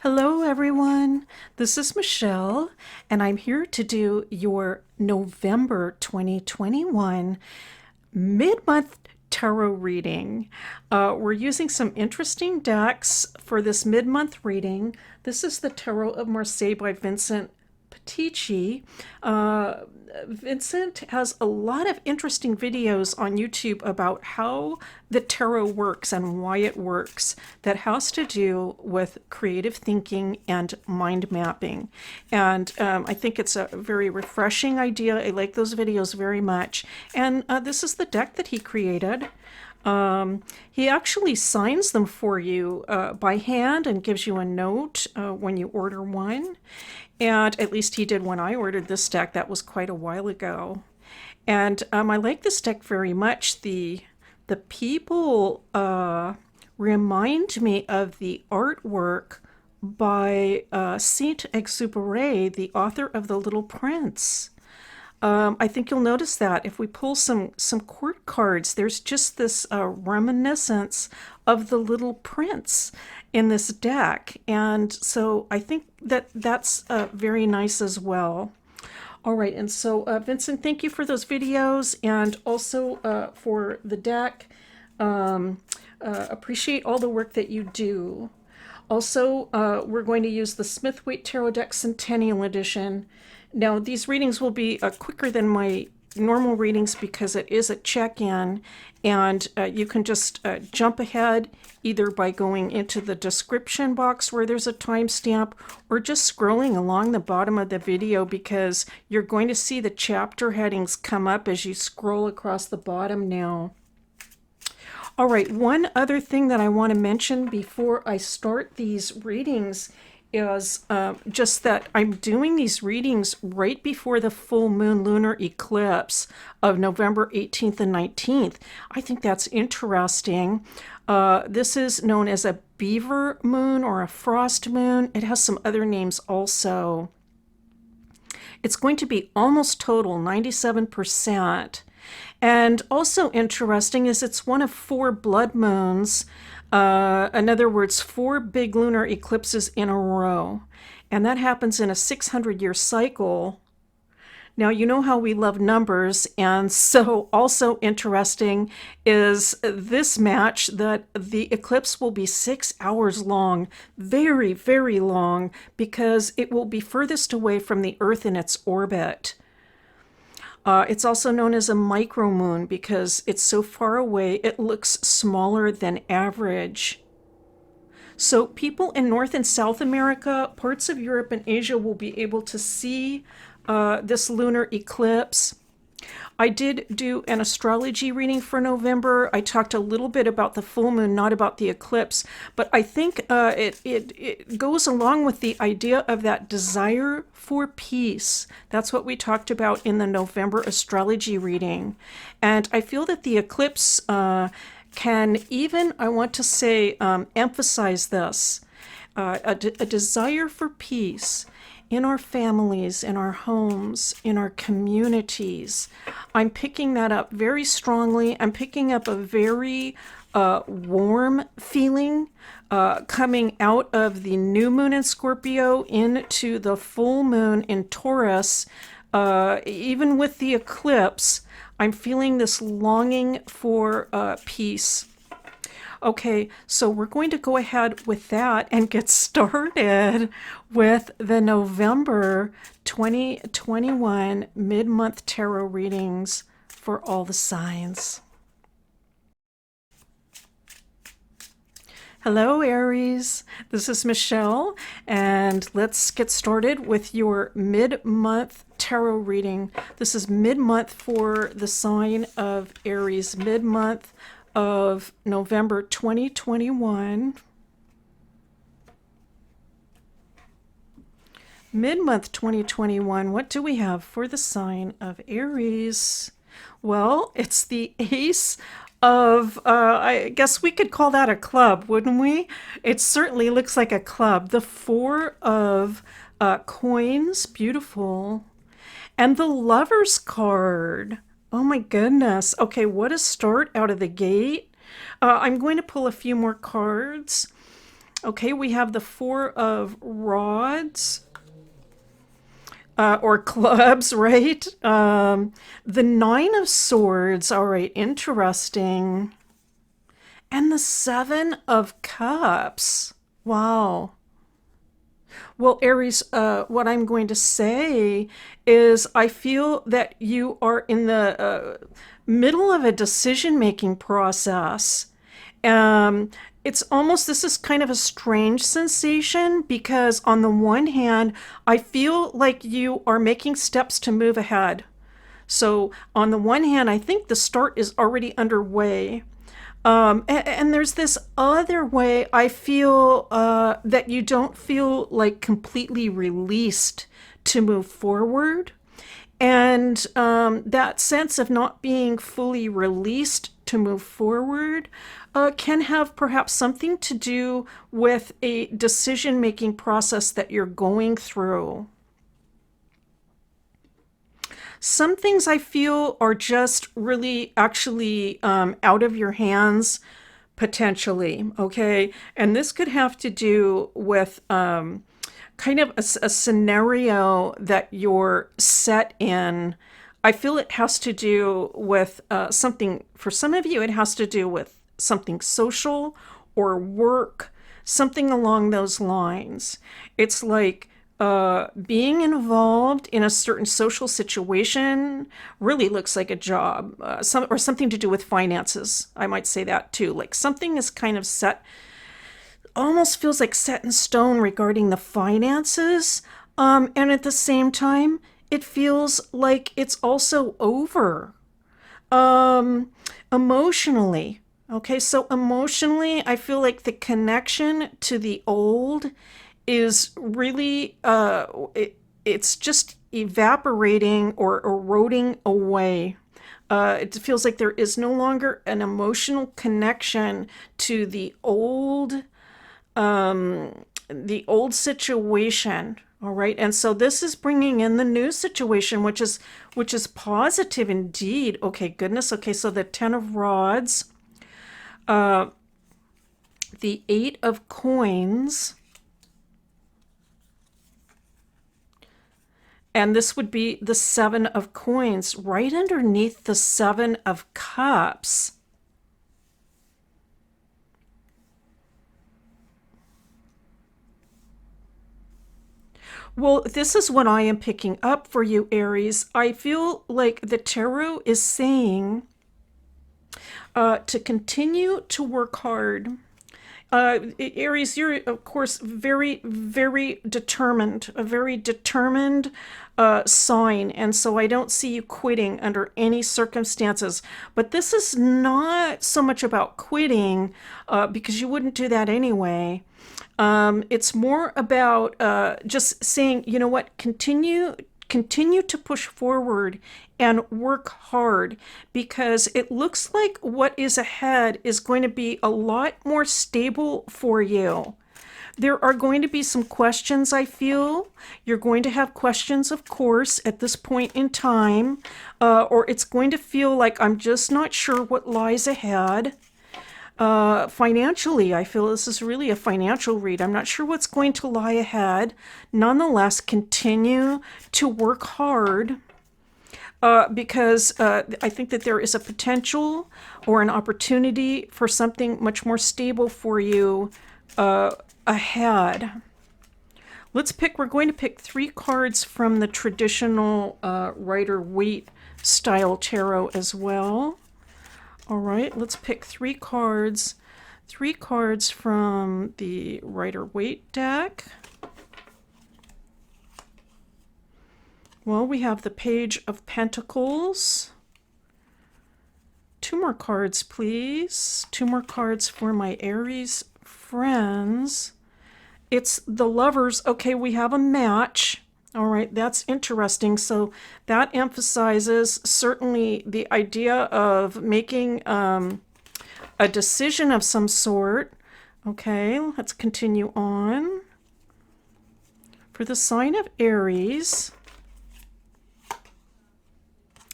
Hello, everyone. This is Michelle, and I'm here to do your November 2021 mid-month tarot reading. We're using some interesting decks for this mid-month reading. This is the Tarot of Marseille by Vincent Petici. Vincent has a lot of interesting videos on YouTube about how the tarot works and why it works that has to do with creative thinking and mind mapping. And I think it's a very refreshing idea. I like those videos very much. And this is the deck that he created. He actually signs them for you by hand and gives you a note when you order one. And at least he did when I ordered this deck. That was quite a while ago. And I like this deck very much. The people remind me of the artwork by Saint-Exupéry, the author of The Little Prince. I think you'll notice that if we pull some court cards, there's just this reminiscence of The Little Prince in this deck. And so I think that that's very nice as well. All right, and so Vincent, thank you for those videos and also for the deck. Appreciate all the work that you do. Also, we're going to use the Smith-Waite Tarot Deck Centennial Edition. Now, these readings will be quicker than my normal readings because it is a check-in, and you can just jump ahead either by going into the description box where there's a timestamp or just scrolling along the bottom of the video because you're going to see the chapter headings come up as you scroll across the bottom now. All right, one other thing that I want to mention before I start these readings is just that I'm doing these readings right before the full moon lunar eclipse of November 18th and 19th. I think that's interesting. This is known as a beaver moon or a frost moon. It has some other names also. It's going to be almost total, 97%. And also interesting is it's one of 4 blood moons. In other words, 4 big lunar eclipses in a row. And that happens in a 600-year cycle. Now, you know how we love numbers, and so also interesting is this match that the eclipse will be 6 hours long, very, very long, because it will be furthest away from the Earth in its orbit. It's also known as a micromoon because it's so far away it looks smaller than average. So people in North and South America, parts of Europe and Asia will be able to see this lunar eclipse. I did do an astrology reading for November. I talked a little bit about the full moon, not about the eclipse, but I think it goes along with the idea of that desire for peace. That's what we talked about in the November astrology reading. And I feel that the eclipse can even, I want to say, emphasize this, a desire for peace in our families, in our homes, in our communities. I'm picking that up very strongly. I'm picking up a very warm feeling coming out of the new moon in Scorpio into the full moon in Taurus. Even with the eclipse, I'm feeling this longing for peace. Okay, so we're going to go ahead with that and get started with the November 2021 mid-month tarot readings for all the signs. Hello, Aries. This is Michelle, and let's get started with your mid-month tarot reading. This is mid-month for the sign of Aries, mid-month of November 2021. Mid-month 2021, what do we have for the sign of Aries? Well, it's the Ace of, I guess we could call that a club, wouldn't we? It certainly looks like a club. The 4 of coins, beautiful. And the Lover's card. Oh my goodness. Okay, what a start out of the gate. I'm going to pull a few more cards. Okay, we have the Four of Rods. Or clubs, right? The Nine of Swords. All right, interesting. And the Seven of Cups. Wow. Well, Aries, what I'm going to say is I feel that you are in the middle of a decision-making process. Um, it's almost, this is kind of a strange sensation because on the one hand, I feel like you are making steps to move ahead. So on the one hand, I think the start is already underway. And there's this other way I feel that you don't feel like completely released to move forward. And that sense of not being fully released to move forward can have perhaps something to do with a decision-making process that you're going through. Some things I feel are just really actually out of your hands potentially, okay? And this could have to do with kind of a scenario that you're set in. I feel it has to do with something, for some of you, it has to do with something social or work, something along those lines. It's like being involved in a certain social situation really looks like a job, or something to do with finances. I might say that too. Like something is kind of set, almost feels like set in stone regarding the finances. And at the same time, it feels like it's also over. Emotionally. Okay, so emotionally, I feel like the connection to the old is really, it's just evaporating or eroding away. It feels like there is no longer an emotional connection to the old situation. All right, and so this is bringing in the new situation, which is positive indeed. Okay, goodness. Okay, so the Ten of Rods, the Eight of Coins, and this would be the Seven of Coins right underneath the Seven of Cups. Well, this is what I am picking up for you, Aries. I feel like the tarot is saying to continue to work hard. Aries, you're, of course, very, very determined, a very determined sign. And so I don't see you quitting under any circumstances. But this is not so much about quitting, because you wouldn't do that anyway. It's more about just saying, you know what, continue to push forward and work hard, because it looks like what is ahead is going to be a lot more stable for you. There are going to be some questions, I feel. You're going to have questions, of course, at this point in time, or it's going to feel like I'm just not sure what lies ahead. Financially, I feel this is really a financial read. I'm not sure what's going to lie ahead. Nonetheless, continue to work hard, because I think that there is a potential or an opportunity for something much more stable for you ahead. We're going to pick 3 cards from the traditional Rider-Waite style tarot as well. All right, let's pick 3 cards. 3 cards from the Rider-Waite deck. Well, we have the Page of Pentacles. 2 more cards, please. 2 more cards for my Aries friends. It's the Lovers. Okay, we have a match. All right, that's interesting. So that emphasizes certainly the idea of making a decision of some sort. Okay, let's continue on. For the sign of Aries,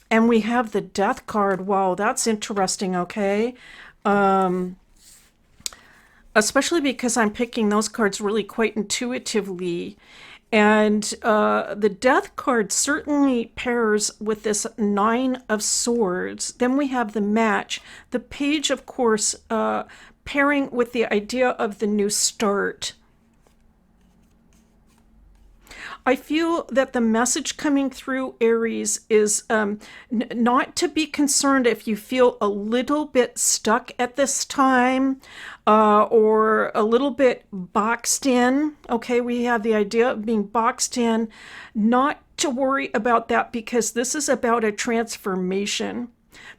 and we have the Death card. Wow, that's interesting. Okay. especially because I'm picking those cards really quite intuitively. And the Death card certainly pairs with this Nine of Swords. Then we have the match. The Page, of course, pairing with the idea of the new start. I feel that the message coming through Aries is not to be concerned if you feel a little bit stuck at this time or a little bit boxed in. Okay, we have the idea of being boxed in. Not to worry about that, because this is about a transformation.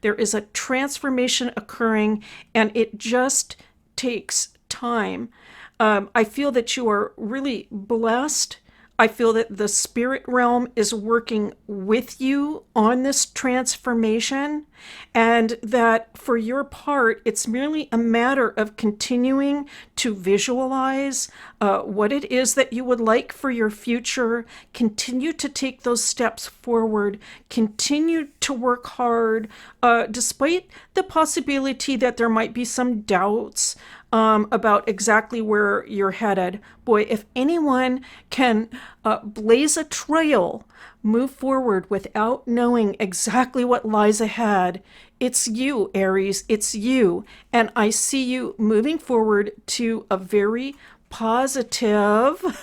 There is a transformation occurring, and it just takes time. I feel that you are really blessed. I feel that the spirit realm is working with you on this transformation, and that for your part, it's merely a matter of continuing to visualize what it is that you would like for your future. Continue to take those steps forward. Continue to work hard, despite the possibility that there might be some doubts about exactly where you're headed. Boy, if anyone can blaze a trail, move forward without knowing exactly what lies ahead, it's you, Aries. It's you. And I see you moving forward to a very positive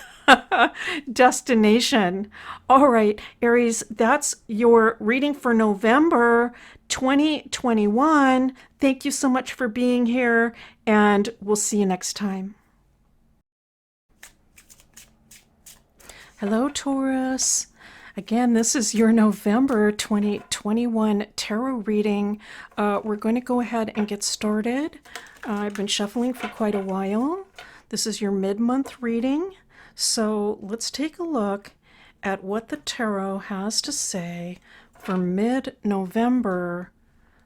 destination. All right, Aries, that's your reading for November 2021. Thank you so much for being here, and we'll see you next time. Hello, Taurus. Again, this is your November 2021 tarot reading. We're going to go ahead and get started. I've been shuffling for quite a while. This is your mid-month reading. So let's take a look at what the tarot has to say for mid-November,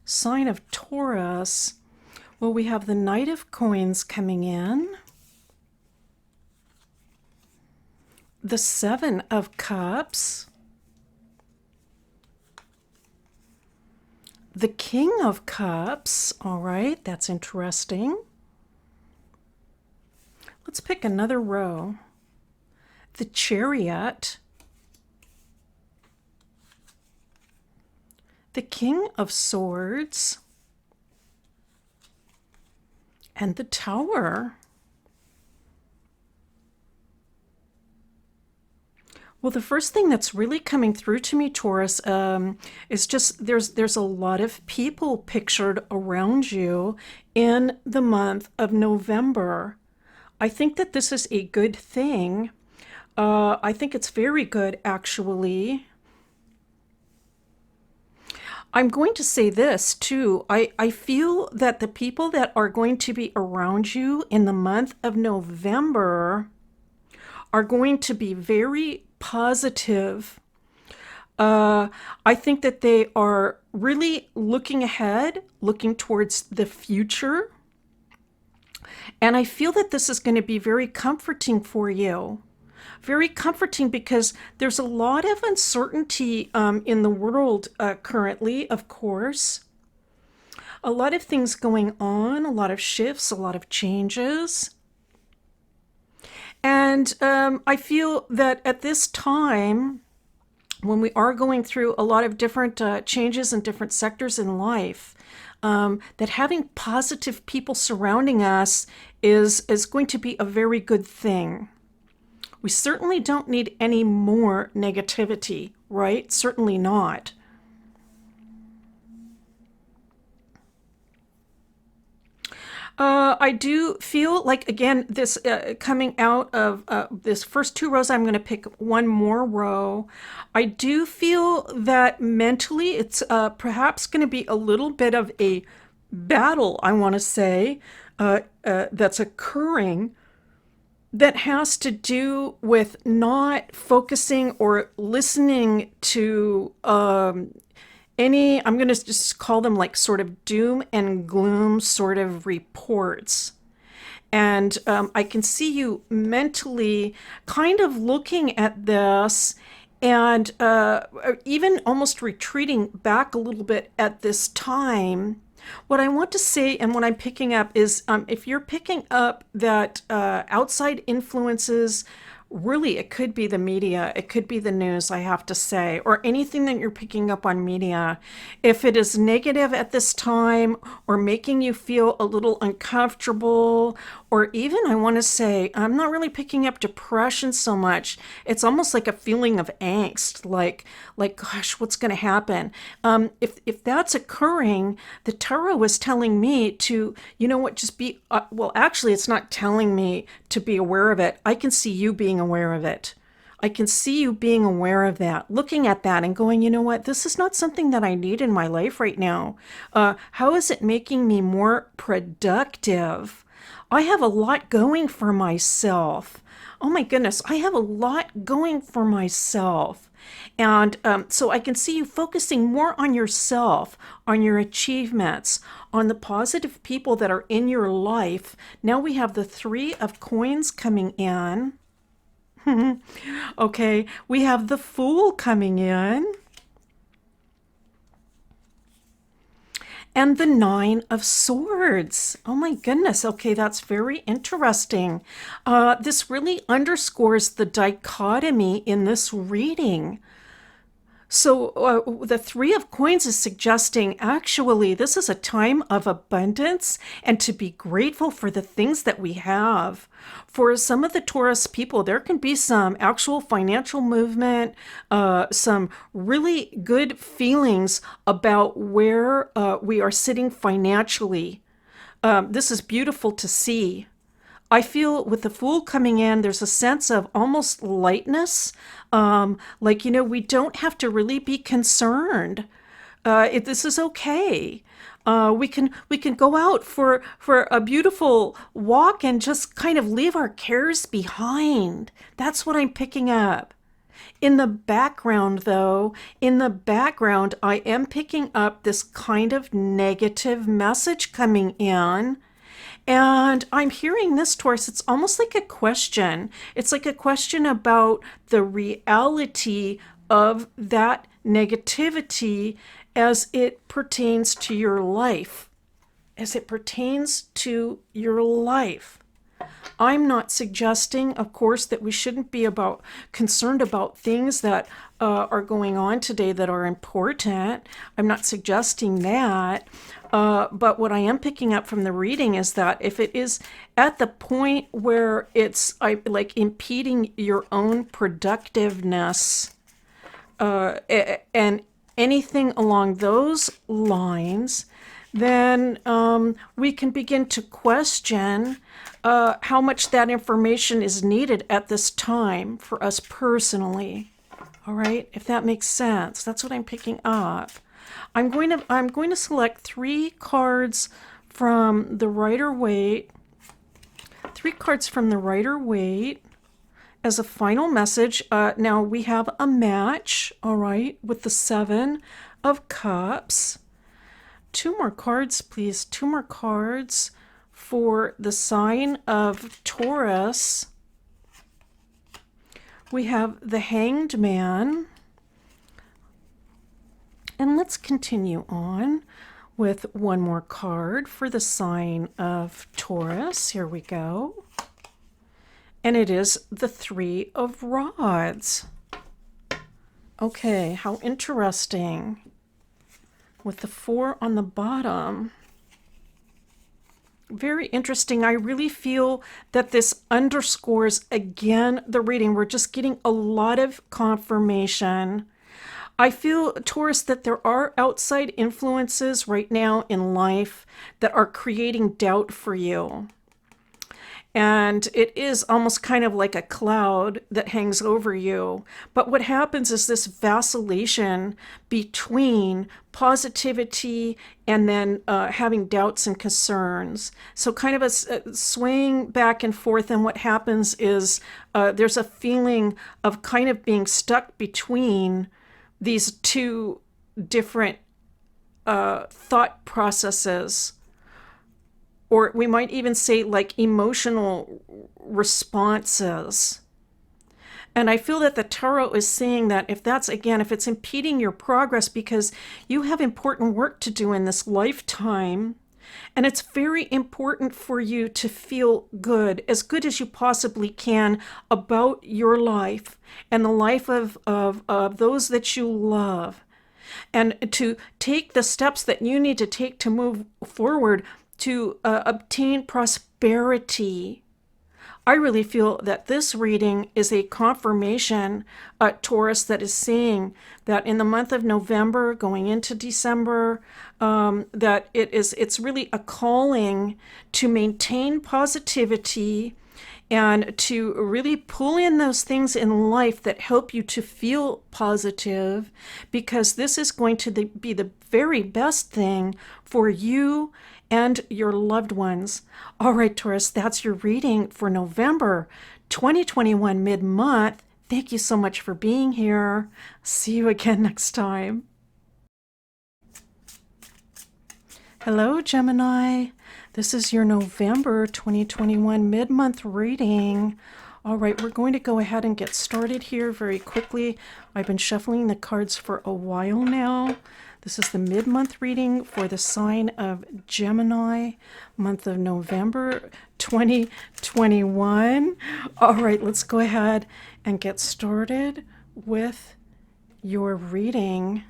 sign of Taurus. Well, we have the Knight of Coins coming in, the Seven of Cups, the King of Cups. All right, that's interesting. Let's pick another row. The Chariot, the King of Swords, and the Tower. Well, the first thing that's really coming through to me, Taurus, is just there's a lot of people pictured around you in the month of November. I think that this is a good thing. I think it's very good, actually. I'm going to say this too. I feel that the people that are going to be around you in the month of November are going to be very positive. I think that they are really looking ahead, looking towards the future. And I feel that this is going to be very comforting for you. Very comforting, because there's a lot of uncertainty in the world currently, of course. A lot of things going on, a lot of shifts, a lot of changes. And I feel that at this time, when we are going through a lot of different changes in different sectors in life, that having positive people surrounding us is going to be a very good thing. We certainly don't need any more negativity, right? Certainly not. I do feel like, again, this coming out of this first two rows, I'm going to pick one more row. I do feel that mentally it's perhaps going to be a little bit of a battle, I want to say, that's occurring, that has to do with not focusing or listening to any, I'm going to just call them like sort of doom and gloom sort of reports. And I can see you mentally kind of looking at this and even almost retreating back a little bit at this time, What I want to say and what I'm picking up is if you're picking up that outside influences, really, it could be the media, it could be the news, I have to say, or anything that you're picking up on media. If it is negative at this time or making you feel a little uncomfortable, or even I want to say, I'm not really picking up depression so much. It's almost like a feeling of angst, like gosh, what's going to happen? If that's occurring, the tarot is telling me to, you know what, just be, well, actually, it's not telling me to be aware of it. I can see you being aware of it. I can see you being aware of that, looking at that and going, you know what, this is not something that I need in my life right now. How is it making me more productive? I have a lot going for myself. Oh my goodness, I have a lot going for myself. And so I can see you focusing more on yourself, on your achievements, on the positive people that are in your life. Now we have the Three of Coins coming in. Okay, we have the Fool coming in. And the Nine of Swords. Oh my goodness. Okay, that's very interesting. This really underscores the dichotomy in this reading. So the Three of Coins is suggesting actually this is a time of abundance and to be grateful for the things that we have. For some of the Taurus people, there can be some actual financial movement, some really good feelings about where we are sitting financially. This is beautiful to see. I feel with the Fool coming in, there's a sense of almost lightness. Like, you know, we don't have to really be concerned. This is okay. We can go out for a beautiful walk and just kind of leave our cares behind. That's what I'm picking up. In the background, though, in the background, I am picking up this kind of negative message coming in. And I'm hearing this, Taurus, it's almost like a question. It's like a question about the reality of that negativity as it pertains to your life. As it pertains to your life. I'm not suggesting, of course, that we shouldn't be concerned about things that are going on today that are important. I'm not suggesting that. But what I am picking up from the reading is that if it is at the point where it's like impeding your own productiveness and anything along those lines, then we can begin to question how much that information is needed at this time for us personally. All right, if that makes sense. That's what I'm picking up. I'm going to select 3 cards from the Rider-Waite. 3 cards from the Rider-Waite as a final message. Now we have a match, all right, with the 7 of Cups. 2 more cards, please. 2 more cards for the sign of Taurus. We have the Hanged Man. And let's continue on with 1 more card for the sign of Taurus. Here we go. And it is the 3 of Rods. Okay, how interesting. With the 4 on the bottom. Very interesting. I really feel that this underscores again the reading. We're just getting a lot of confirmation. I feel, Taurus, that there are outside influences right now in life that are creating doubt for you. And it is almost kind of like a cloud that hangs over you. But what happens is this vacillation between positivity and then having doubts and concerns. So kind of a swaying back and forth. And what happens is there's a feeling of kind of being stuck between these 2 different thought processes. Or we might even say like emotional responses. And I feel that the tarot is saying that if that's, again, if it's impeding your progress because you have important work to do in this lifetime, and it's very important for you to feel good as you possibly can about your life and the life of those that you love, and to take the steps that you need to take to move forward to obtain prosperity. I really feel that this reading is a confirmation, Taurus, that is saying that in the month of November, going into December, that it's really a calling to maintain positivity and to really pull in those things in life that help you to feel positive, because this is going to be the very best thing for you and your loved ones. All right, Taurus, that's your reading for November 2021 mid-month. Thank you so much for being here. See you again next time. Hello, Gemini. This is your November 2021 mid-month reading. All right, we're going to go ahead and get started here very quickly. I've been shuffling the cards for a while now. This is the mid-month reading for the sign of Gemini, month of November 2021. All right, let's go ahead and get started with your reading.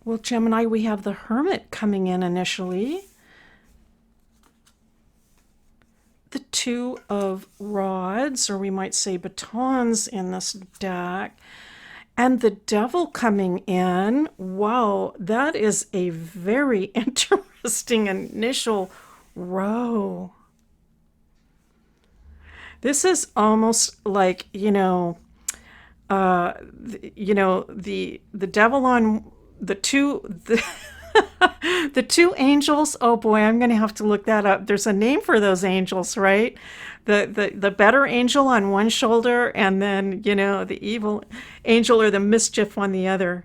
Well, Gemini, we have the Hermit coming in initially. The Two of Rods, or we might say batons in this deck, and the Devil coming in. Wow, that is a very interesting initial row. This is almost like, the Devil on the two angels. Oh boy, I'm going to have to look that up. There's a name for those angels, right? The better angel on one shoulder, and then, the evil angel or the mischief on the other.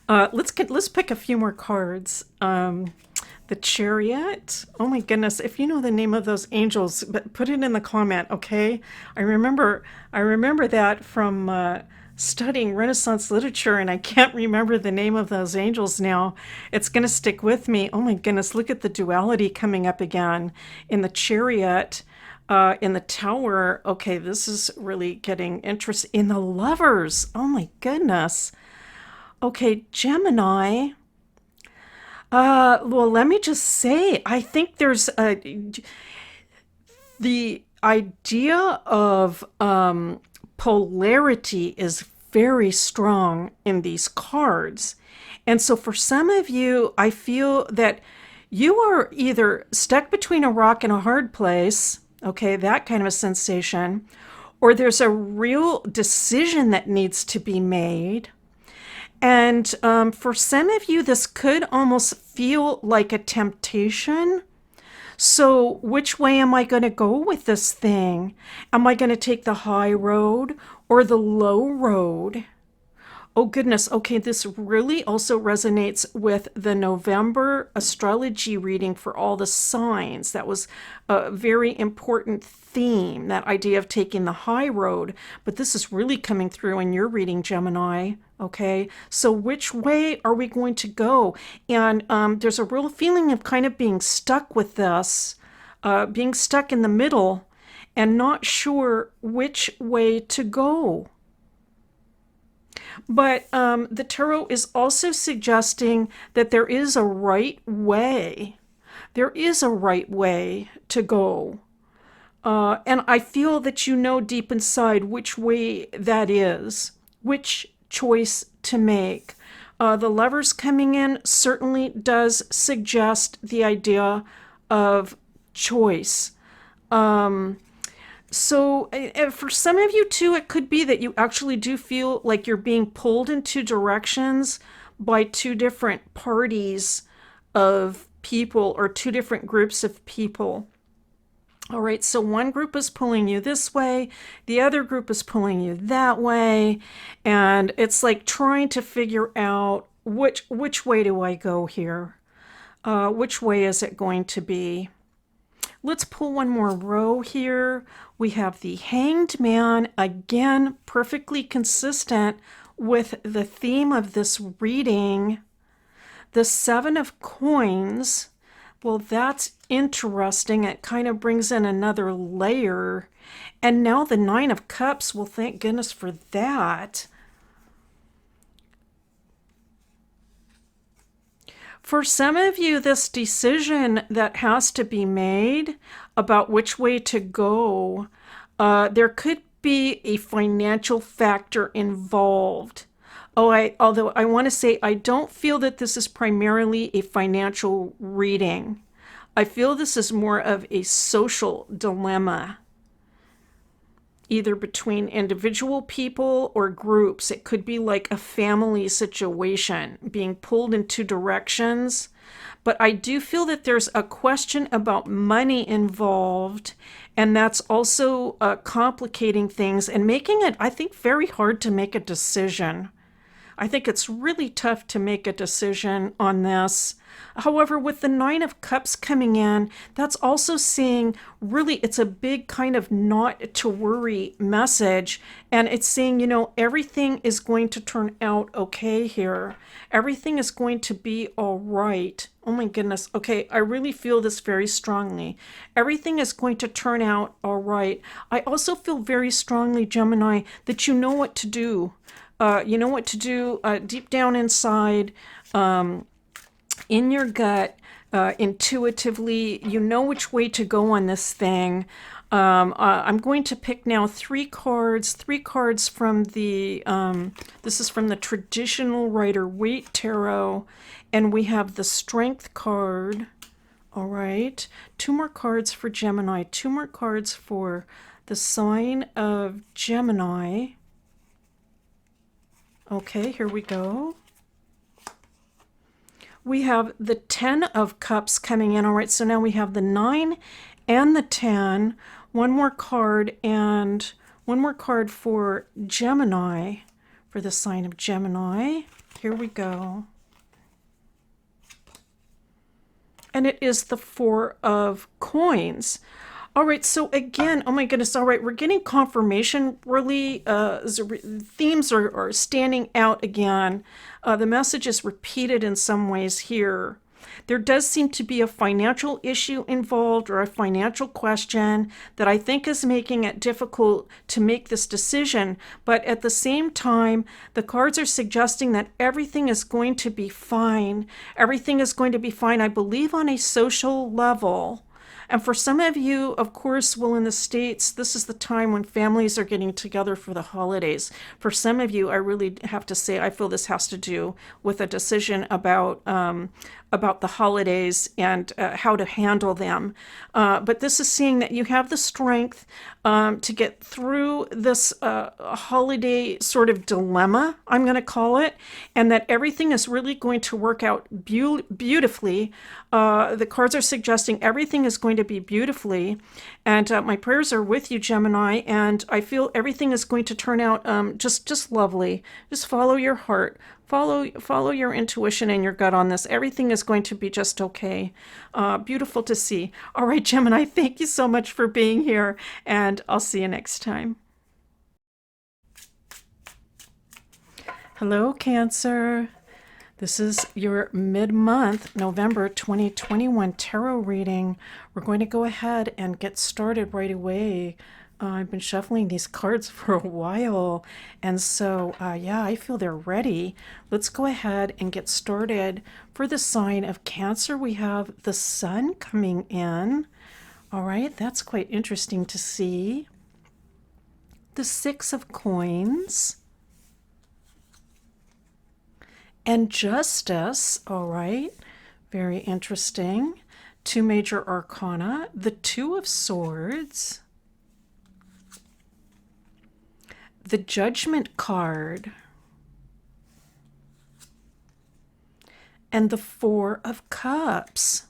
Let's pick a few more cards. The Chariot. Oh my goodness, if you know the name of those angels, put it in the comment, okay? I remember that from studying Renaissance literature, and I can't remember the name of those angels now. It's going to stick with me. Oh my goodness, look at the duality coming up again in the Chariot, in the Tower. Okay, this is really getting interesting. In the Lovers. Oh my goodness. Okay, Gemini. Well, let me just say, I think there's the idea of polarity is very strong in these cards. And so for some of you, I feel that you are either stuck between a rock and a hard place, okay, that kind of a sensation, or there's a real decision that needs to be made. And for some of you, this could almost feel like a temptation. So which way am I going to go with this thing? Am I going to take the high road or the low road? Oh goodness, okay, this really also resonates with the November astrology reading for all the signs. That was a very important theme, that idea of taking the high road. But this is really coming through in your reading, Gemini. Okay, so which way are we going to go? And there's a real feeling of kind of being stuck with this, being stuck in the middle and not sure which way to go. But the tarot is also suggesting that there is a right way. There is a right way to go. And I feel that you know deep inside which way that is, which choice to make. The Lovers coming in certainly does suggest the idea of choice. So for some of you too, it could be that you actually do feel like you're being pulled in two directions by two different parties of people or two different groups of people. All right, so one group is pulling you this way, the other group is pulling you that way, and it's like trying to figure out which way do I go here? Which way is it going to be? Let's pull one more row here. We have the Hanged Man, again, perfectly consistent with the theme of this reading. The Seven of Coins, well, that's interesting. It kind of brings in another layer. And now the Nine of Cups, well, thank goodness for that. For some of you, this decision that has to be made about which way to go, there could be a financial factor involved. Although I want to say I don't feel that this is primarily a financial reading. I feel this is more of a social dilemma, either between individual people or groups. It could be like a family situation being pulled in two directions. But I do feel that there's a question about money involved, and that's also complicating things and making it, I think, very hard to make a decision. I think it's really tough to make a decision on this. However, with the Nine of Cups coming in, that's also saying really it's a big kind of not to worry message. And it's saying, you know, everything is going to turn out okay here. Everything is going to be all right. Oh my goodness. Okay, I really feel this very strongly. Everything is going to turn out all right. I also feel very strongly, Gemini, that you know what to do. You know what to do deep down inside, in your gut, intuitively. You know which way to go on this thing. I'm going to pick now three cards from the, this is from the traditional Rider-Waite Tarot, and we have the Strength card. All right, two more cards for Gemini, two more cards for the sign of Gemini. Okay, here we go. We have the 10 of Cups coming in. All right, so now we have the 9 and the 10. One more card, and one more card for Gemini, for the sign of Gemini. Here we go. And it is the 4 of Coins. All right, so again, oh my goodness, all right, we're getting confirmation, really, themes are standing out again. The message is repeated in some ways here. There does seem to be a financial issue involved, or a financial question that I think is making it difficult to make this decision. But at the same time, the cards are suggesting that everything is going to be fine. Everything is going to be fine, I believe, on a social level. And for some of you, of course, well, in the States, this is the time when families are getting together for the holidays. For some of you, I really have to say, I feel this has to do with a decision about the holidays and how to handle them. But this is seeing that you have the strength to get through this holiday sort of dilemma, I'm going to call it, and that everything is really going to work out beautifully. The cards are suggesting everything is going to be beautifully, and my prayers are with you, Gemini, and I feel everything is going to turn out just lovely. Just follow your heart. Follow your intuition and your gut on this. Everything is going to be just okay. Beautiful to see. All right, Gemini, thank you so much for being here, and I'll see you next time. Hello, Cancer. This is your mid-month, November 2021 tarot reading. We're going to go ahead and get started right away. I've been shuffling these cards for a while, and so yeah, I feel they're ready. Let's go ahead and get started. For the sign of Cancer, we have the Sun coming in. All right, that's quite interesting to see. The 6 of Coins. And Justice, all right, very interesting. 2 major arcana. The 2 of Swords. The Judgment card, and the 4 of Cups.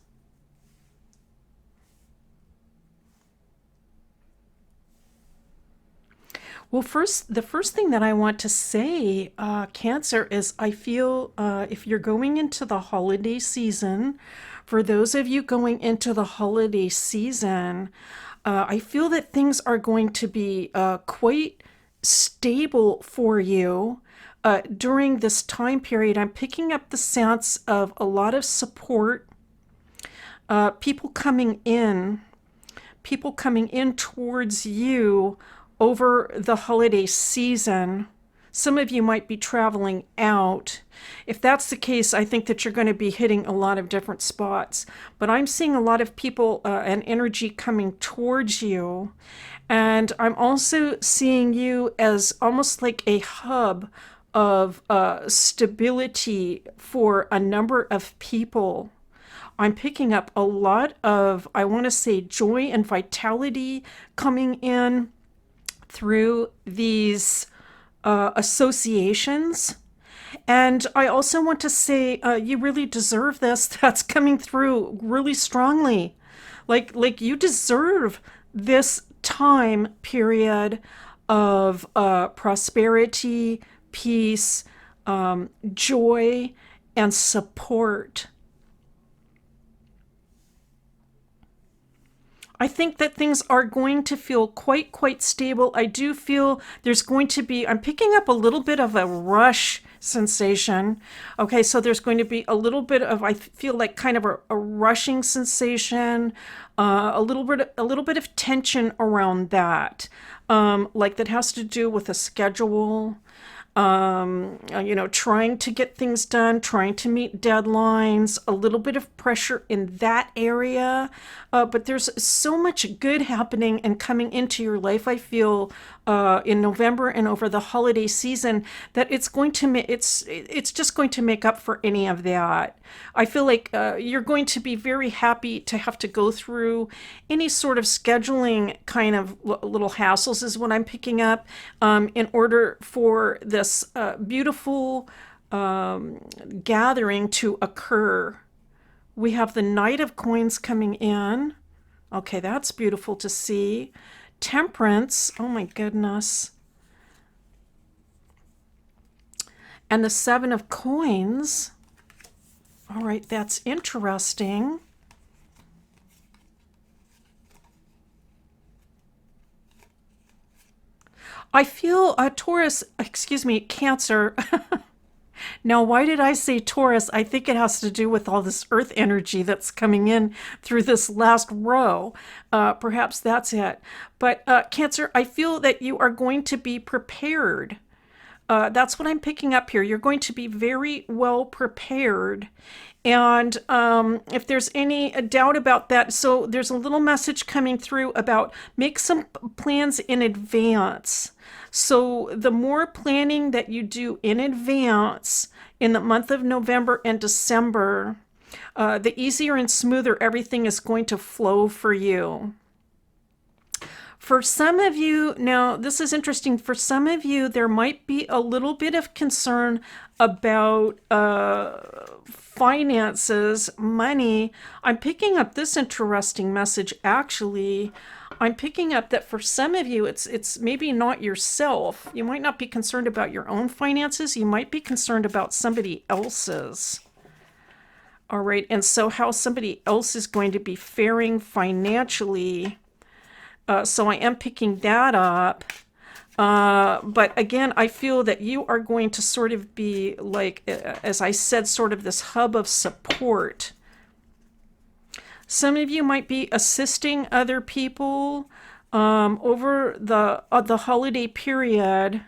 Well, the first thing that I want to say, Cancer, is I feel if you're going into the holiday season, For those of you going into the holiday season, I feel that things are going to be quite stable for you during this time period. I'm picking up the sense of a lot of support, people coming in towards you over the holiday season. Some of you might be traveling out. If that's the case, I think that you're going to be hitting a lot of different spots. But I'm seeing a lot of people and energy coming towards you. And I'm also seeing you as almost like a hub of stability for a number of people. I'm picking up a lot of, I want to say, joy and vitality coming in through these associations. And I also want to say, you really deserve this. That's coming through really strongly. Like you deserve this time period of prosperity, peace, joy, and support. I think that things are going to feel quite stable. I do feel there's going to be, I'm picking up a little bit of a rush sensation. Okay, so there's going to be a little bit of, I feel like kind of a rushing sensation, a little bit of tension around that. Like that has to do with a schedule. Trying to get things done, trying to meet deadlines, a little bit of pressure in that area. But there's so much good happening and coming into your life, I feel, in November and over the holiday season, that it's just going to make up for any of that. I feel like you're going to be very happy to have to go through any sort of scheduling kind of little hassles is what I'm picking up, in order for this beautiful gathering to occur. We have the Knight of Coins coming in. Okay, that's beautiful to see. Temperance, oh my goodness. And the Seven of Coins. All right, that's interesting. I feel Cancer. Now, why did I say Taurus? I think it has to do with all this earth energy that's coming in through this last row. Perhaps that's it. But Cancer, I feel that you are going to be prepared. That's what I'm picking up here. You're going to be very well prepared. And if there's any doubt about that, so there's a little message coming through about make some plans in advance. So the more planning that you do in advance in the month of November and December, the easier and smoother everything is going to flow for you. For some of you, now this is interesting, for some of you, there might be a little bit of concern about finances, money. I'm picking up this interesting message, actually. I'm picking up that for some of you, it's maybe not yourself. You might not be concerned about your own finances. You might be concerned about somebody else's. All right, and so how somebody else is going to be faring financially. So I am picking that up. But again, I feel that you are going to sort of be like, as I said, sort of this hub of support. Some of you might be assisting other people over the holiday period,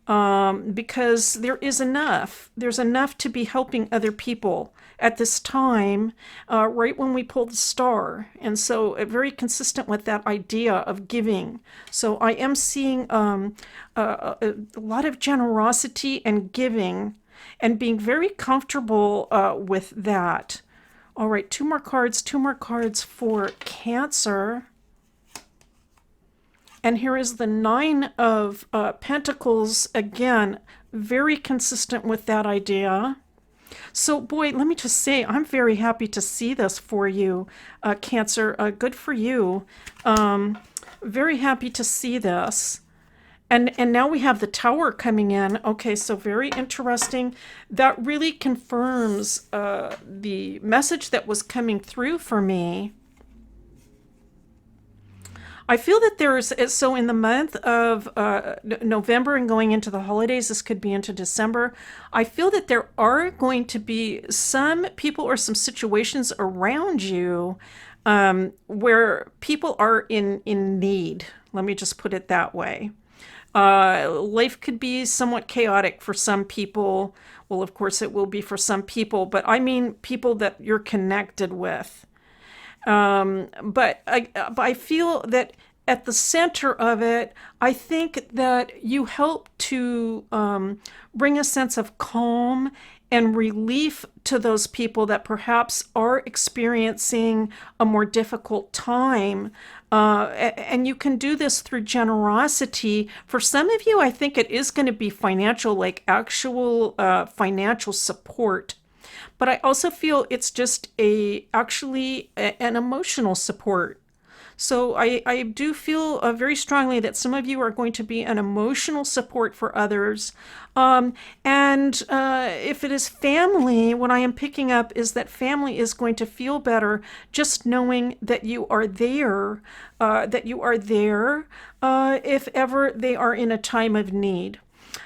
because there is enough. There's enough to be helping other people at this time, right when we pull the star. And so very consistent with that idea of giving. So I am seeing a lot of generosity and giving and being very comfortable with that. All right, two more cards for Cancer. And here is the Nine of Pentacles, again, very consistent with that idea. So, boy, let me just say, I'm very happy to see this for you, Cancer. Good for you. Very happy to see this. And now we have the Tower coming in. Okay, so very interesting. That really confirms the message that was coming through for me. I feel that so in the month of November and going into the holidays, this could be into December, I feel that there are going to be some people or some situations around you where people are in need. Let me just put it that way. Life could be somewhat chaotic for some people. Well, of course, it will be for some people, but I mean people that you're connected with. But I feel that at the center of it, I think that you help to bring a sense of calm and relief to those people that perhaps are experiencing a more difficult time. And you can do this through generosity. For some of you, I think it is going to be financial, like actual financial support. But I also feel it's just an emotional support. So I do feel very strongly that some of you are going to be an emotional support for others. And if it is family, what I am picking up is that family is going to feel better just knowing that you are there, if ever they are in a time of need.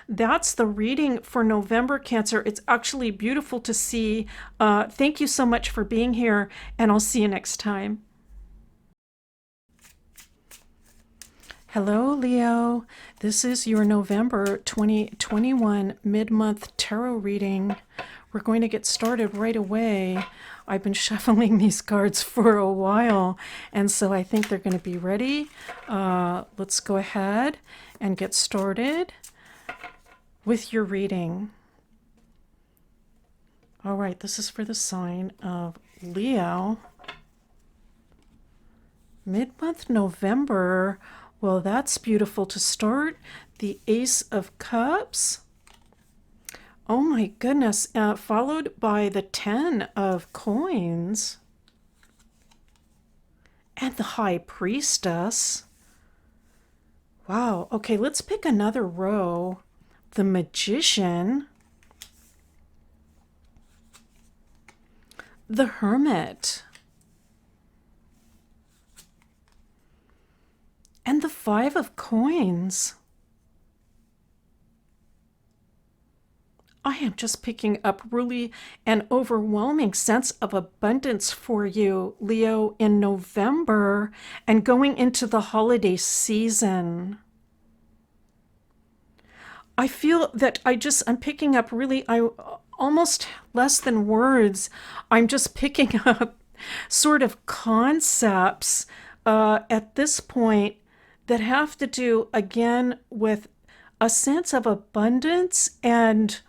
That's the reading for November, Cancer. It's actually beautiful to see. Thank you so much for being here, and I'll see you next time. Hello, Leo. This is your November 2021 mid-month tarot reading. We're going to get started right away. I've been shuffling these cards for a while, and so I think they're going to be ready. Let's go ahead and get started with your reading. All right, this is for the sign of Leo. Mid-month November. Well, that's beautiful to start. The Ace of Cups. Oh my goodness. Followed by the 10 of Coins. And the High Priestess. Wow. Okay, let's pick another row. The Magician. The Hermit. And the 5 of Coins. I am just picking up really an overwhelming sense of abundance for you, Leo, in November and going into the holiday season. I feel that I'm picking up really, almost less than words. I'm just picking up sort of concepts at this point that have to do, again, with a sense of abundance and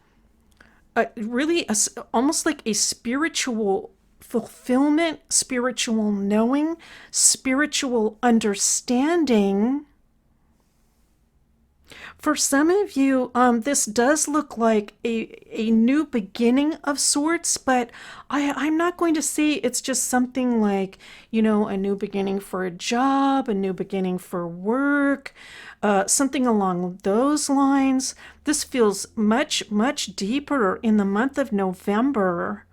really almost like a spiritual fulfillment, spiritual knowing, spiritual understanding. For some of you, this does look like a new beginning of sorts, but I'm not going to say it's just something like, a new beginning for a job, a new beginning for work, something along those lines. This feels much, much deeper in the month of November.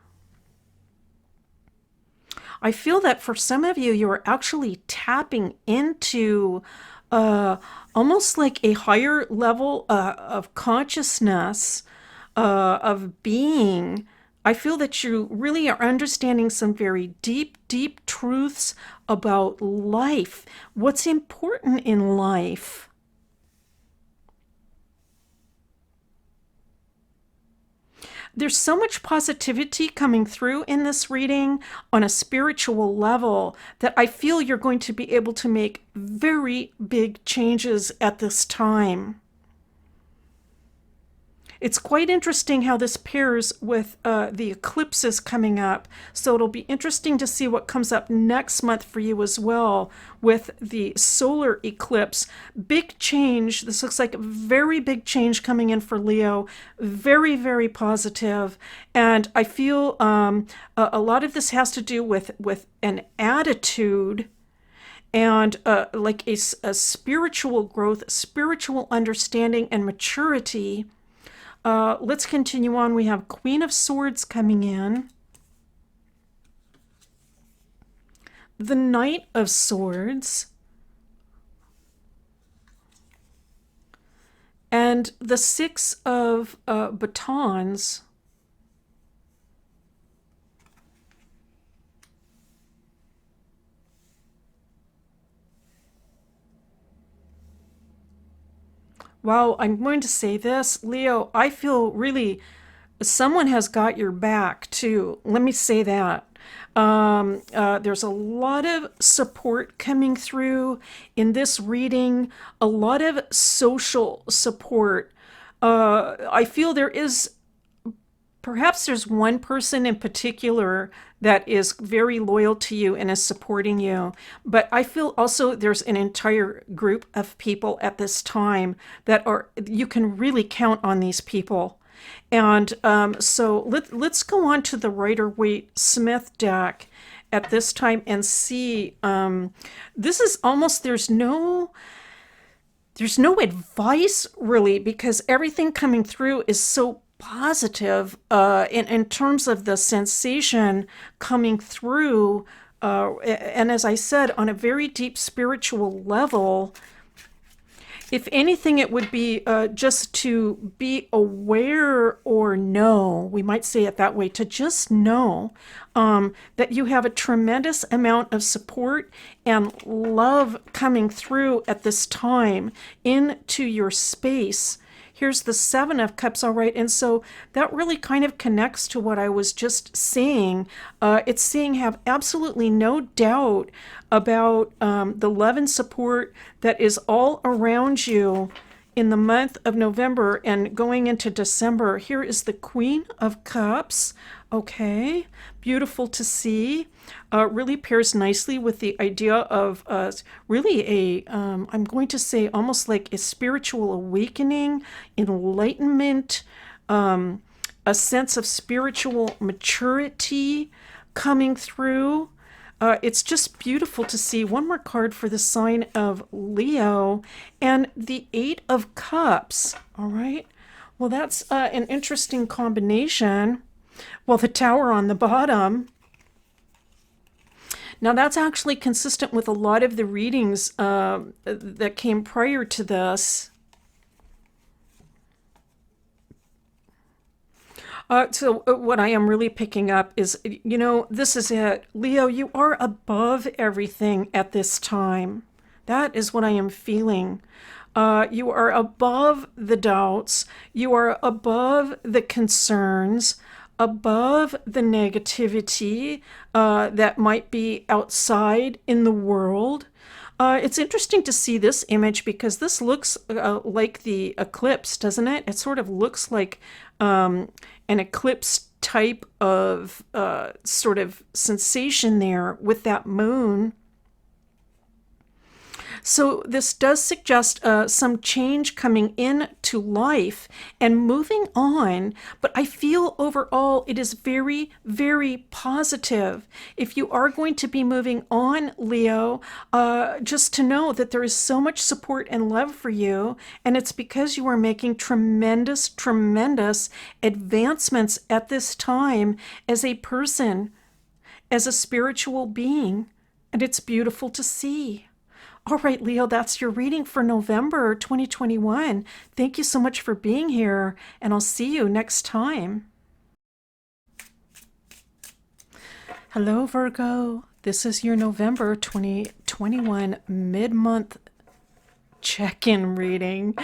I feel that for some of you, you're actually tapping into almost like a higher level of consciousness, of being. I feel that you really are understanding some very deep, deep truths about life, what's important in life. There's so much positivity coming through in this reading on a spiritual level that I feel you're going to be able to make very big changes at this time. It's quite interesting how this pairs with the eclipses coming up. So it'll be interesting to see what comes up next month for you as well with the solar eclipse. Big change. This looks like a very big change coming in for Leo. Very, very positive. And I feel a lot of this has to do with an attitude and like a spiritual growth, spiritual understanding, and maturity. Let's continue on. We have Queen of Swords coming in, the Knight of Swords, and the Six of Batons. Wow, I'm going to say this, Leo, I feel really someone has got your back too. Let me say that. There's a lot of support coming through in this reading, a lot of social support. I feel there is perhaps there's one person in particular that is very loyal to you and is supporting you. But I feel also there's an entire group of people at this time that are, you can really count on these people. And so let's go on to the Rider-Waite-Smith deck at this time and see. This is almost, there's no advice really, because everything coming through is so positive in terms of the sensation coming through. And as I said, on a very deep spiritual level, if anything, it would be just to be aware or know, we might say it that way, to just know that you have a tremendous amount of support and love coming through at this time into your space. Here's the Seven of Cups, all right. And so that really kind of connects to what I was just saying. It's saying have absolutely no doubt about the love and support that is all around you in the month of November and going into December. Here is the Queen of Cups. Okay, beautiful to see. Really pairs nicely with the idea of really I'm going to say almost like a spiritual awakening, enlightenment, a sense of spiritual maturity coming through. It's just beautiful to see. One more card for the sign of Leo and the Eight of Cups. All right. Well, that's an interesting combination. Well, the Tower on the bottom. Now, that's actually consistent with a lot of the readings that came prior to this. So what I am really picking up is, this is it. Leo, you are above everything at this time. That is what I am feeling. You are above the doubts. You are above the concerns, above the negativity that might be outside in the world. It's interesting to see this image because this looks like the eclipse, doesn't it? It sort of looks like an eclipse type of sort of sensation there with that moon. So this does suggest some change coming into life and moving on, but I feel overall it is very, very positive. If you are going to be moving on, Leo, just to know that there is so much support and love for you, and it's because you are making tremendous, tremendous advancements at this time as a person, as a spiritual being, and it's beautiful to see. All right, Leo, that's your reading for November 2021. Thank you so much for being here, and I'll see you next time. Hello, Virgo. This is your November 2021 mid-month check-in reading,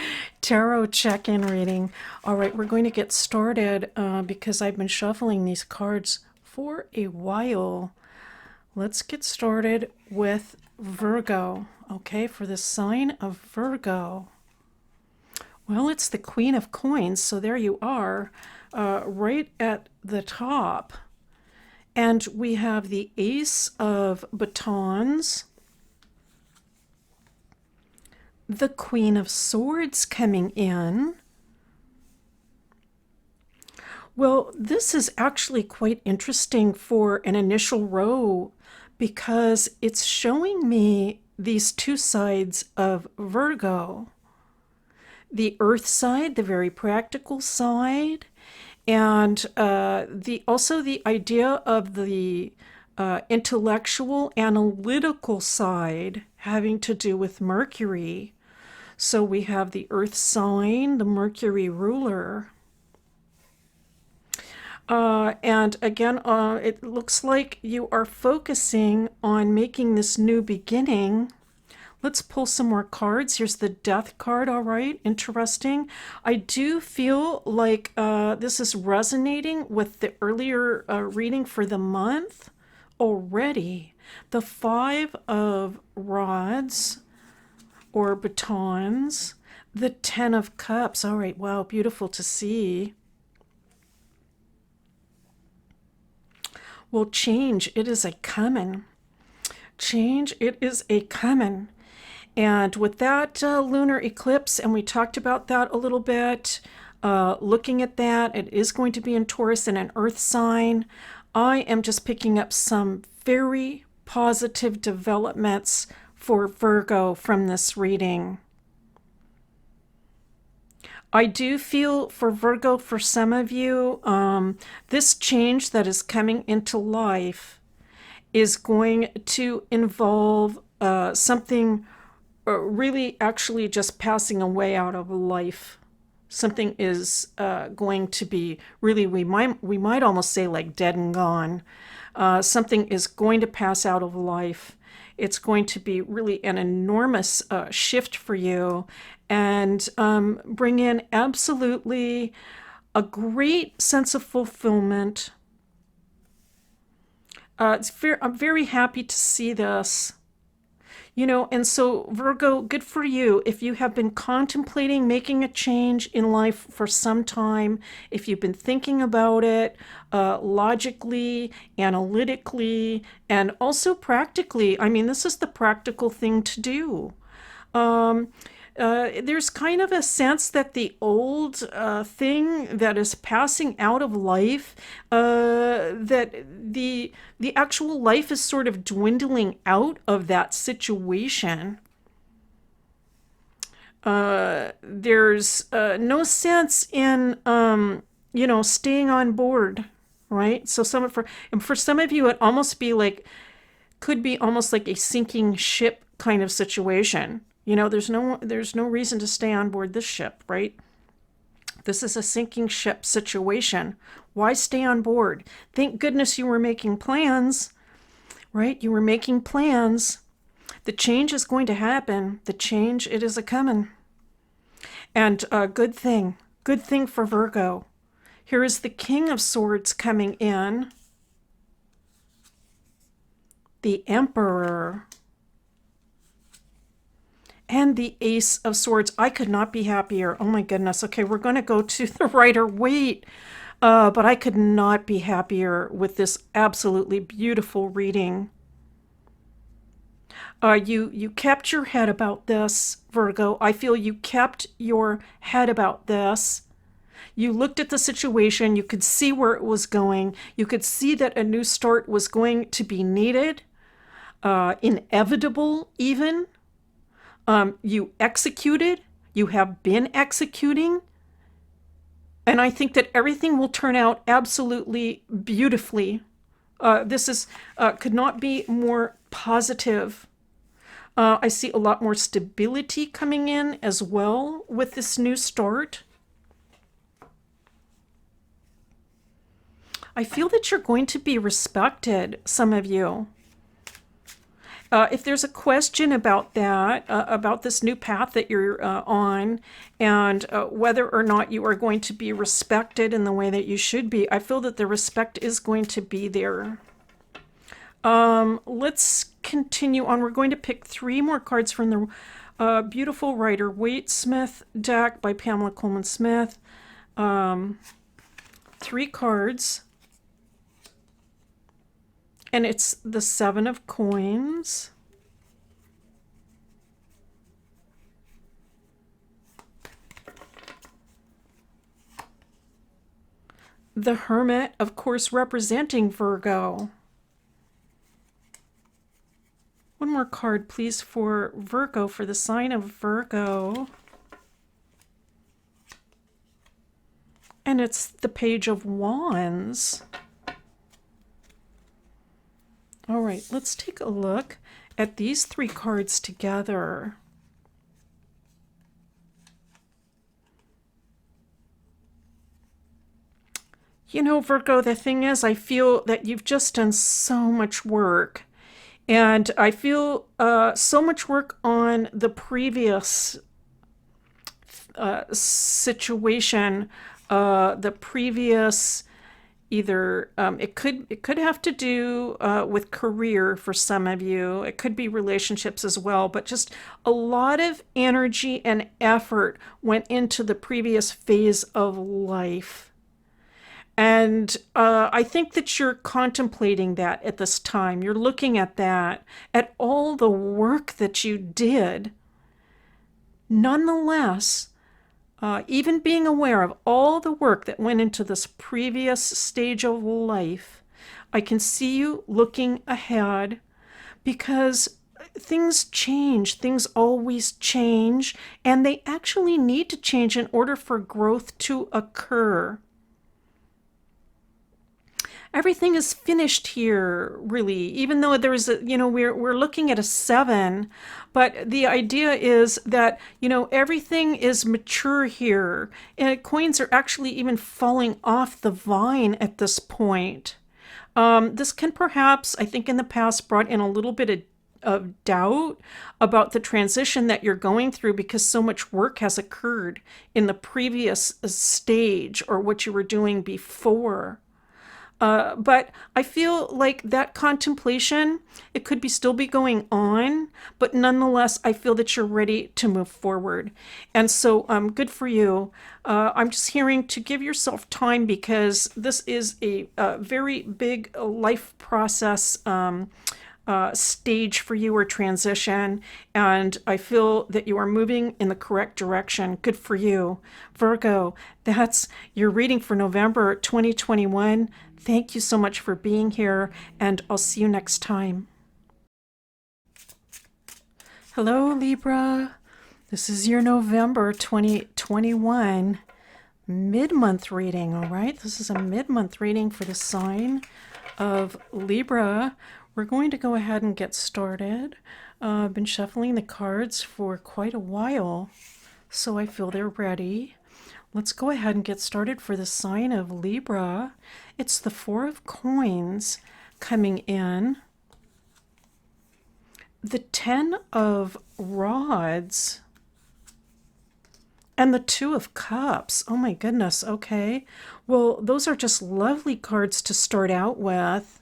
tarot check-in reading. All right, we're going to get started because I've been shuffling these cards for a while. Let's get started with Virgo. Okay, for the sign of Virgo. Well, it's the Queen of Coins, so there you are, right at the top. And we have the Ace of Batons, the Queen of Swords coming in. Well, this is actually quite interesting for an initial row because it's showing me these two sides of Virgo. The earth side, the very practical side, and also the idea of the intellectual, analytical side having to do with Mercury. So we have the earth sign, the Mercury ruler. And again, it looks like you are focusing on making this new beginning. Let's pull some more cards. Here's the Death card. All right, interesting. I do feel like this is resonating with the earlier reading for the month already. The Five of Rods or batons, the Ten of Cups. All right, wow, beautiful to see. Well, change, it is a coming. Change, it is a coming. And with that lunar eclipse, and we talked about that a little bit, looking at that, it is going to be in Taurus and an earth sign. I am just picking up some very positive developments for Virgo from this reading. I do feel for Virgo, for some of you, this change that is coming into life is going to involve something really actually just passing away out of life. Something is going to be really, we might almost say like dead and gone. Something is going to pass out of life. It's going to be really an enormous shift for you and bring in absolutely a great sense of fulfillment. I'm very happy to see this. You know, and so Virgo, good for you. If you have been contemplating making a change in life for some time, if you've been thinking about it logically, analytically, and also practically, I mean, this is the practical thing to do. There's kind of a sense that the old thing that is passing out of life, that the actual life is sort of dwindling out of that situation. There's no sense in staying on board, right? So for some of you, it almost be like could be almost like a sinking ship kind of situation. You know, there's no reason to stay on board this ship, right? This is a sinking ship situation. Why stay on board? Thank goodness you were making plans, right? You were making plans. The change is going to happen. The change, it is a coming. And good thing for Virgo. Here is the King of Swords coming in. The Emperor. And the Ace of Swords. I could not be happier. Oh my goodness. Okay, we're going to go to the Rider-Waite. But I could not be happier with this absolutely beautiful reading. You kept your head about this, Virgo. I feel you kept your head about this. You looked at the situation. You could see where it was going. You could see that a new start was going to be needed, inevitable even. You executed, you have been executing, and I think that everything will turn out absolutely beautifully. This is could not be more positive. I see a lot more stability coming in as well with this new start. I feel that you're going to be respected, some of you. If there's a question about that, about this new path that you're on, and whether or not you are going to be respected in the way that you should be, I feel that the respect is going to be there. Let's continue on. We're going to pick 3 more cards from the beautiful Rider-Waite Smith deck by Pamela Coleman Smith. 3 cards. And it's the 7 of Coins. The Hermit, of course, representing Virgo. One more card, please, for Virgo, for the sign of Virgo. And it's the Page of Wands. All right, let's take a look at these three cards together. You know, Virgo, the thing is, I feel that you've just done so much work. And I feel so much work on the previous situation, the previous either it could have to do with career for some of you. It could be relationships as well, but just a lot of energy and effort went into the previous phase of life. And I think that you're contemplating that at this time. You're looking at that, at all the work that you did. Nonetheless, even being aware of all the work that went into this previous stage of life, I can see you looking ahead because things change. Things always change, and they actually need to change in order for growth to occur. Everything is finished here, really, even though there's a, we're looking at a 7, but the idea is that, everything is mature here, and coins are actually even falling off the vine at this point. This can perhaps, I think in the past, brought in a little bit of doubt about the transition that you're going through because so much work has occurred in the previous stage or what you were doing before. But I feel like that contemplation, it could still be going on, but nonetheless, I feel that you're ready to move forward. And so good for you. I'm just hearing to give yourself time because this is a very big life process stage for you or transition, and I feel that you are moving in the correct direction. Good for you. Virgo, that's your reading for November 2021. Thank you so much for being here, and I'll see you next time. Hello, Libra. This is your November 2021 mid-month reading, all right? This is a mid-month reading for the sign of Libra. We're going to go ahead and get started. I've been shuffling the cards for quite a while, so I feel they're ready. Let's go ahead and get started for the sign of Libra. It's the 4 of Coins coming in, the 10 of Rods, and the 2 of Cups. Oh my goodness, okay. Well, those are just lovely cards to start out with.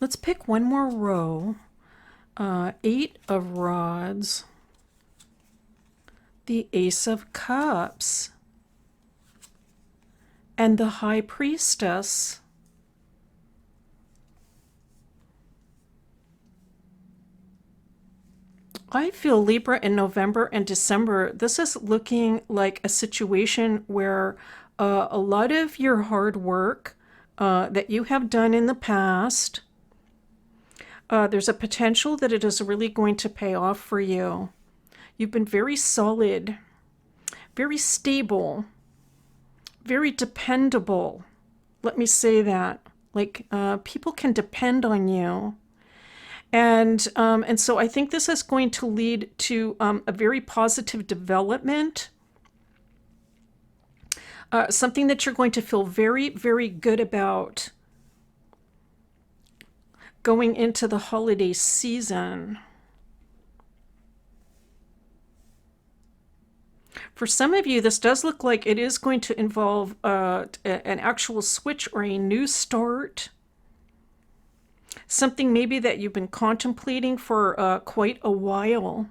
Let's pick one more row. 8 of Rods, the Ace of Cups, and the High Priestess. I feel Libra in November and December, this is looking like a situation where a lot of your hard work that you have done in the past, there's a potential that it is really going to pay off for you. You've been very solid, very stable, very dependable. Let me say that. Like, people can depend on you. And so I think this is going to lead to a very positive development. Something that you're going to feel very, very good about going into the holiday season. For some of you, this does look like it is going to involve an actual switch or a new start. Something maybe that you've been contemplating for quite a while.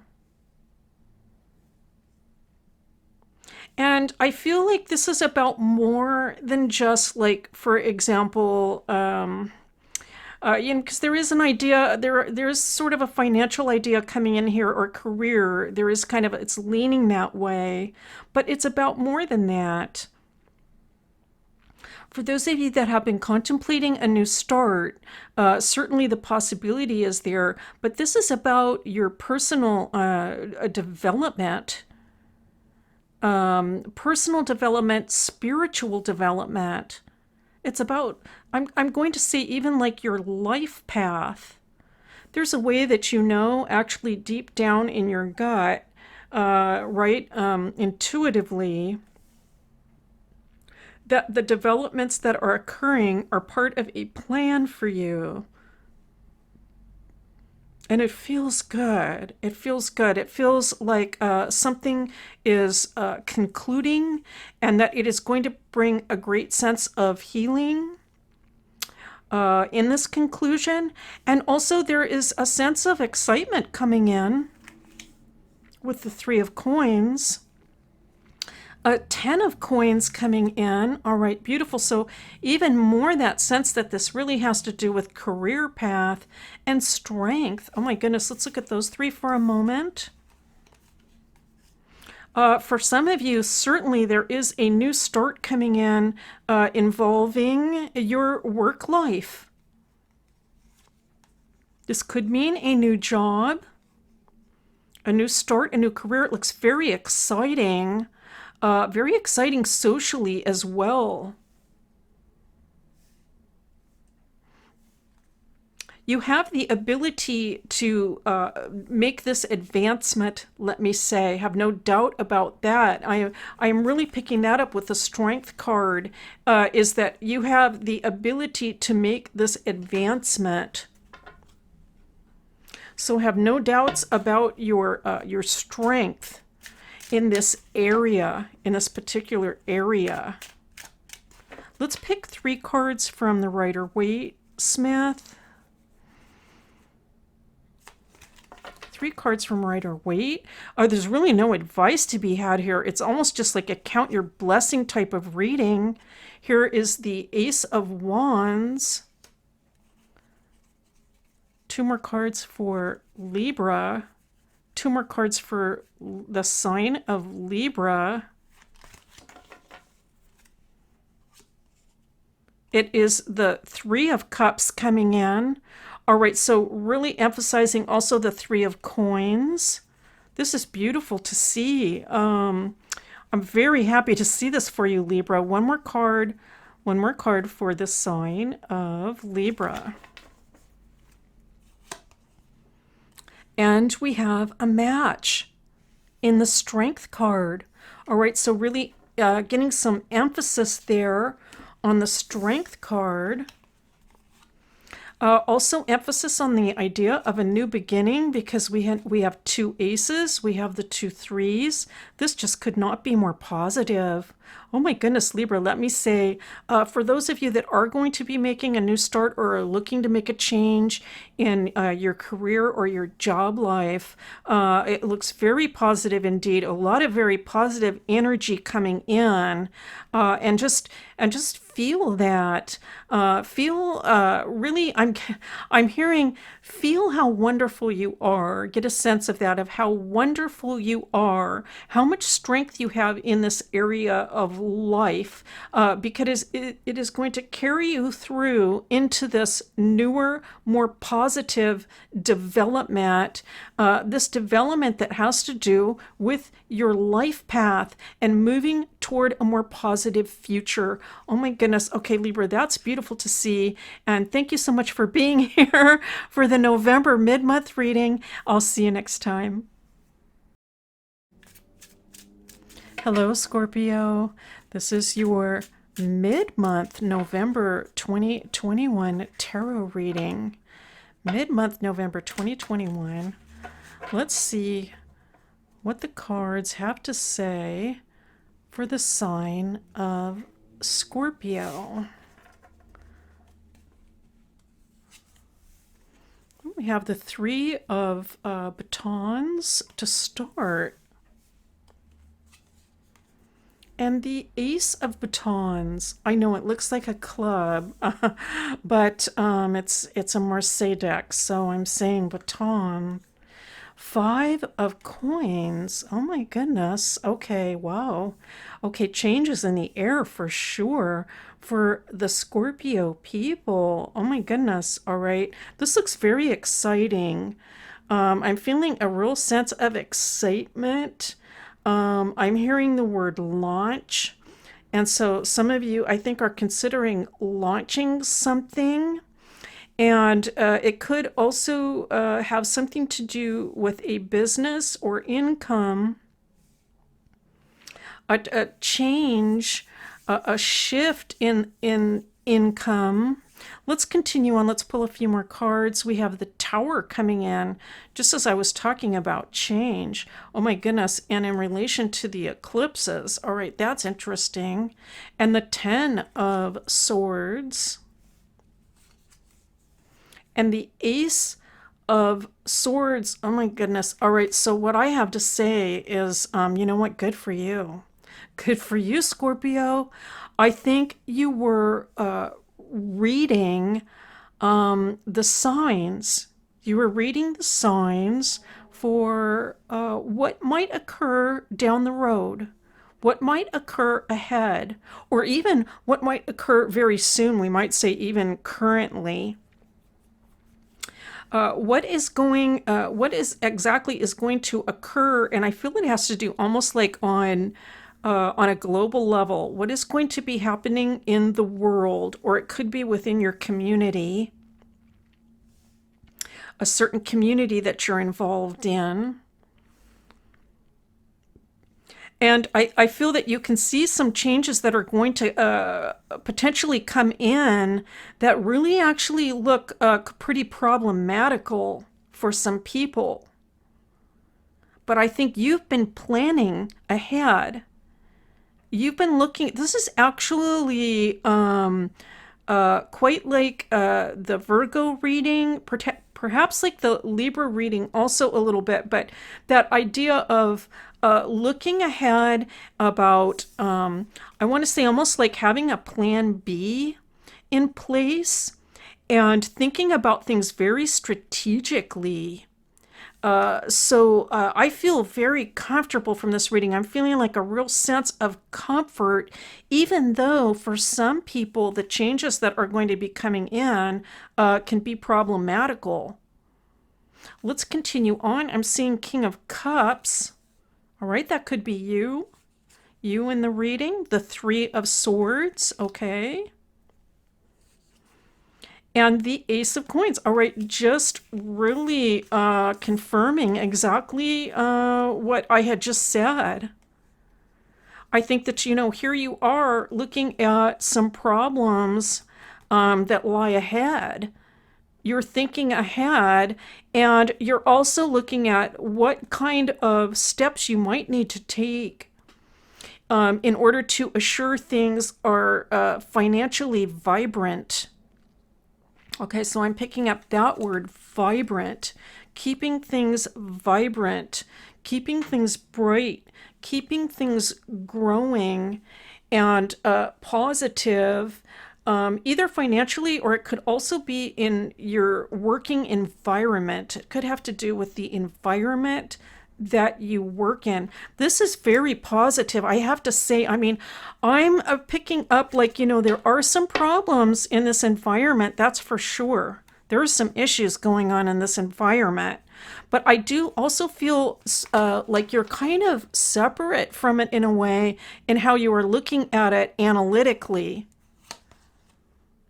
And I feel like this is about more than just, like, for example, because there is an idea, there is sort of a financial idea coming in here, or career. There is kind of, it's leaning that way, but it's about more than that. For those of you that have been contemplating a new start, certainly the possibility is there, but this is about your personal development, spiritual development. It's about, I'm going to say, even like your life path. There's a way that you know, actually deep down in your gut, right, intuitively, that the developments that are occurring are part of a plan for you. And it feels good. It feels good. It feels like something is concluding, and that it is going to bring a great sense of healing in this conclusion. And also there is a sense of excitement coming in with the Three of Coins. A 10 of coins coming in. All right, beautiful. So even more that sense that this really has to do with career path and strength. Oh my goodness, let's look at those three for a moment. For some of you, certainly there is a new start coming in involving your work life. This could mean a new job, a new start, a new career. It looks very exciting. Very exciting socially as well. You have the ability to make this advancement, let me say. Have no doubt about that. I am really picking that up with the Strength card, is that you have the ability to make this advancement. So have no doubts about your strength in this area, in this particular area. Let's pick 3 cards from the Rider-Waite Smith. 3 cards from Rider-Waite. There's really no advice to be had here. It's almost just like a count your blessing type of reading. Here is the Ace of Wands. 2 more cards for Libra. 2 more cards for the sign of Libra. It is the 3 of Cups coming in. All right, so really emphasizing also the 3 of Coins. This is beautiful to see. I'm very happy to see this for you, Libra. One more card for the sign of Libra. And we have a match in the Strength card. All right, so really getting some emphasis there on the Strength card. Also emphasis on the idea of a new beginning, because we have 2 aces, we have the 2 threes. This just could not be more positive. Oh my goodness, Libra, let me say, for those of you that are going to be making a new start or are looking to make a change in your career or your job life, it looks very positive indeed. A lot of very positive energy coming in, and just feel that. Really, I'm hearing, feel how wonderful you are. Get a sense of that, of how wonderful you are, how much strength you have in this area of life, because it is going to carry you through into this newer, more positive development, this development that has to do with your life path and moving toward a more positive future. Oh my goodness. Okay, Libra, that's beautiful to see. And thank you so much for being here for the November mid-month reading. I'll see you next time. Hello, Scorpio. This is your mid-month November 2021 tarot reading. Mid-month November 2021. Let's see what the cards have to say for the sign of Scorpio. We have the 3 of batons to start. And the Ace of Batons. I know it looks like a club, but it's a Marseille deck, so I'm saying baton. Five of Coins. Oh my goodness. Okay, wow. Okay, changes in the air for sure for the Scorpio people. Oh my goodness. All right. This looks very exciting. I'm feeling a real sense of excitement. I'm hearing the word launch. And so some of you, I think, are considering launching something. And it could also have something to do with a business or income, a change, a shift in income. Let's continue on. Let's pull a few more cards. We have the Tower coming in, just as I was talking about change. Oh my goodness. And in relation to the eclipses. All right, that's interesting. And the Ten of Swords. And the Ace of Swords. Oh my goodness. All right, so what I have to say is, you know what? Good for you. Good for you, Scorpio. I think you were reading the signs. You were reading the signs for what might occur down the road, what might occur ahead, or even what might occur very soon. We might say even currently. What is exactly is going to occur, and I feel it has to do almost like on a global level. What is going to be happening in the world, or it could be within your community, a certain community that you're involved in. And I feel that you can see some changes that are going to potentially come in that really actually look pretty problematical for some people. But I think you've been planning ahead. You've been looking, this is actually quite like the Virgo reading, perhaps like the Libra reading also a little bit, but that idea of looking ahead about, I want to say almost like having a plan B in place and thinking about things very strategically. So I feel very comfortable from this reading. I'm feeling like a real sense of comfort, even though for some people the changes that are going to be coming in can be problematical. Let's continue on. I'm seeing King of Cups. All right, that could be you. You in the reading. The Three of Swords. Okay. And the Ace of Coins. All right, just really confirming exactly what I had just said. I think that, you know, here you are looking at some problems that lie ahead. You're thinking ahead, and you're also looking at what kind of steps you might need to take in order to assure things are financially vibrant. Okay, so I'm picking up that word, vibrant, keeping things vibrant, keeping things bright, keeping things growing and positive, either financially or it could also be in your working environment. It could have to do with the environment that you work in. This is very positive. I have to say, I mean, I'm picking up like, you know, there are some problems in this environment, that's for sure. There are some issues going on in this environment. But I do also feel like you're kind of separate from it in a way in how you are looking at it analytically.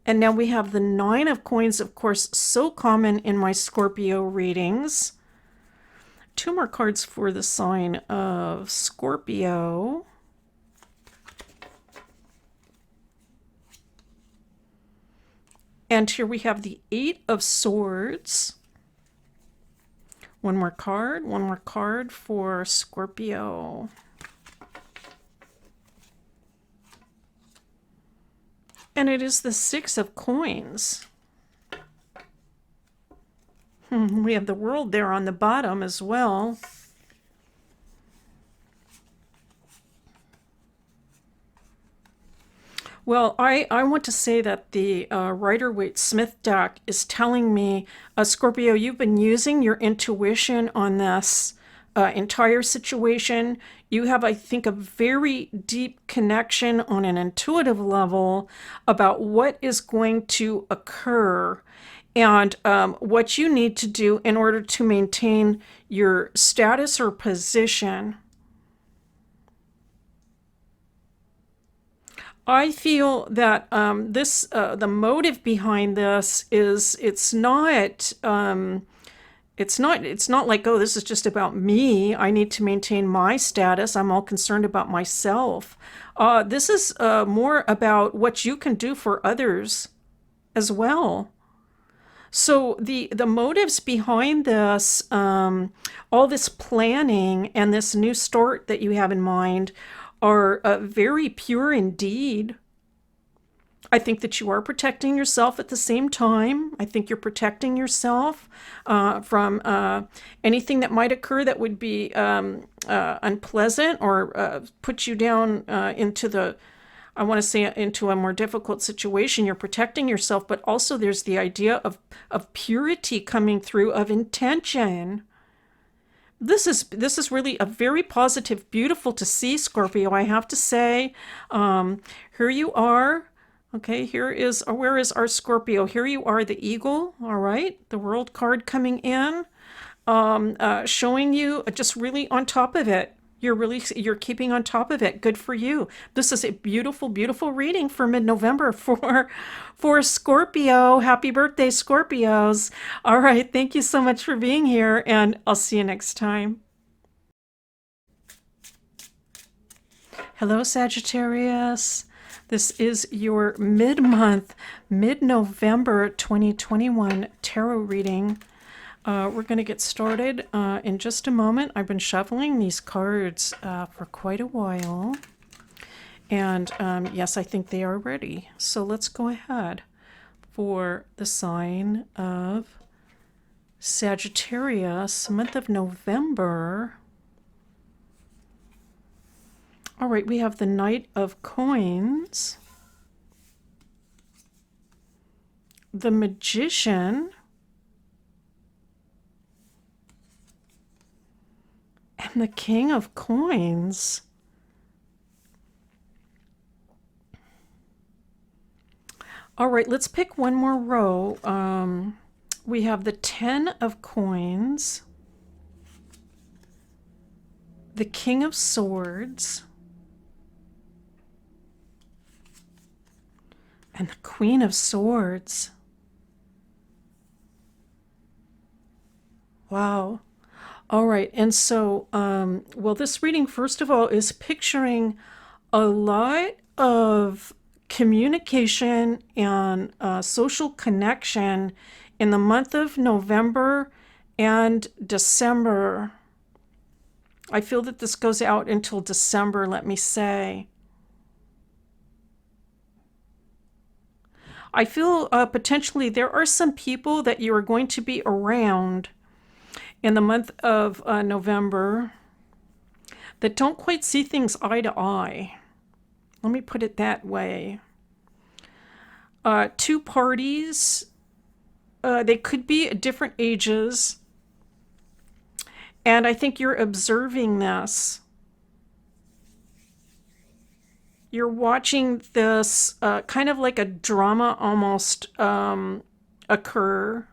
And now we have the Nine of Coins, of course, so common in my Scorpio readings. Two more cards for the sign of Scorpio. And here we have the Eight of Swords. One more card for Scorpio. And it is the Six of Coins. We have the World there on the bottom as well. Well, I want to say that the Rider-Waite-Smith deck is telling me, Scorpio, you've been using your intuition on this entire situation. You have, I think, a very deep connection on an intuitive level about what is going to occur and what you need to do in order to maintain your status or position. I feel that the motive behind this is it's not like, oh, this is just about me. I need to maintain my status. I'm all concerned about myself. This is more about what you can do for others as well. So the motives behind this, all this planning and this new start that you have in mind, are very pure indeed. I think that you are protecting yourself at the same time. I think you're protecting yourself from anything that might occur that would be unpleasant or put you down into the, I want to say, into a more difficult situation. You're protecting yourself, but also there's the idea of purity coming through, of intention. This is really a very positive, beautiful to see, Scorpio, I have to say. Here you are. Okay, where is our Scorpio? Here you are, the eagle, all right? The world card coming in, showing you just really on top of it. You're keeping on top of it. Good for you. This is a beautiful, beautiful reading for mid-November for Scorpio. Happy birthday, Scorpios. All right, thank you so much for being here, and I'll see you next time. Hello, Sagittarius. This is your mid-month, mid-November 2021 tarot reading. We're going to get started in just a moment. I've been shuffling these cards for quite a while. And yes, I think they are ready. So let's go ahead for the sign of Sagittarius, month of November. All right, we have the Knight of Coins, the Magician, and the King of Coins. All right, let's pick one more row. We have the Ten of Coins, the King of Swords, and the Queen of Swords. Wow. All right. And so, well, this reading, first of all, is picturing a lot of communication and social connection in the month of November and December. I feel that this goes out until December, let me say. I feel potentially there are some people that you are going to be around in the month of November that don't quite see things eye to eye. Let me put it that way. Two parties, they could be at different ages, and I think you're observing this. You're watching this kind of like a drama almost occur.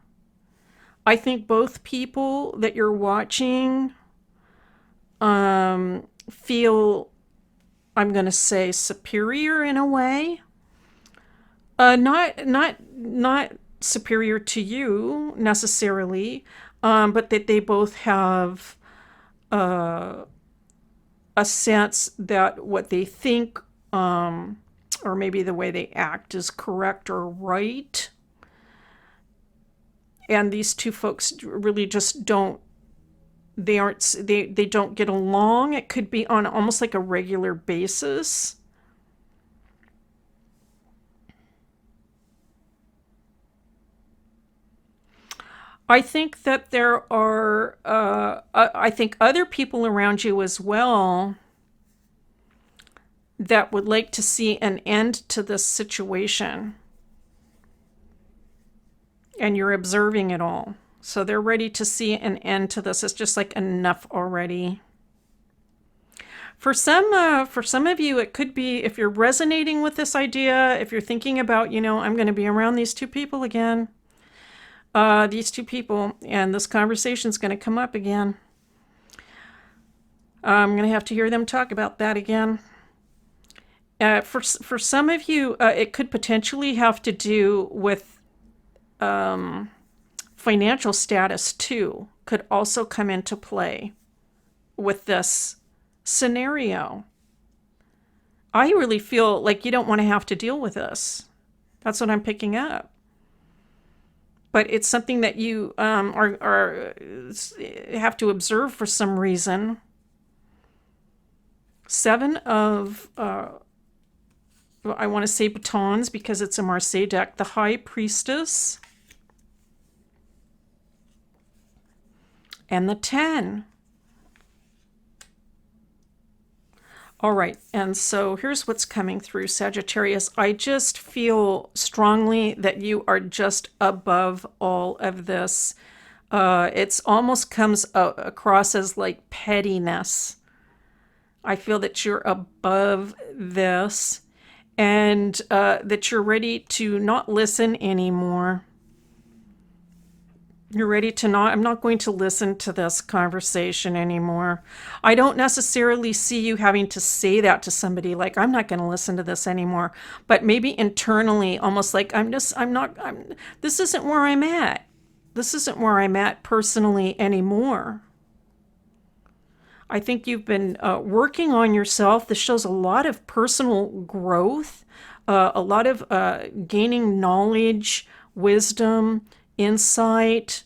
I think both people that you're watching feel, I'm going to say, superior in a way. Not superior to you necessarily, but that they both have a sense that what they think, or maybe the way they act, is correct or right. And these two folks really just don't, they don't get along. It could be on almost like a regular basis. I think that there are, I think other people around you as well that would like to see an end to this situation. And you're observing it all. So they're ready to see an end to this. It's just like enough already. For some of you, it could be, if you're resonating with this idea, if you're thinking about, you know, I'm going to be around these two people again, and this conversation is going to come up again. I'm going to have to hear them talk about that again. For some of you, it could potentially have to do with financial status too, could also come into play with this scenario. I really feel like you don't want to have to deal with this. That's what I'm picking up. But it's something that you are have to observe for some reason. 7 of, I want to say batons because it's a Marseille deck. The High Priestess. And the 10. All right, and so here's what's coming through, Sagittarius. I just feel strongly that you are just above all of this. It's almost comes across as like pettiness. I feel that you're above this and that you're ready to not listen anymore. You're ready to not, I'm not going to listen to this conversation anymore. I don't necessarily see you having to say that to somebody, like, I'm not going to listen to this anymore. But maybe internally, almost like, this isn't where I'm at. This isn't where I'm at personally anymore. I think you've been working on yourself. This shows a lot of personal growth, a lot of gaining knowledge, wisdom, insight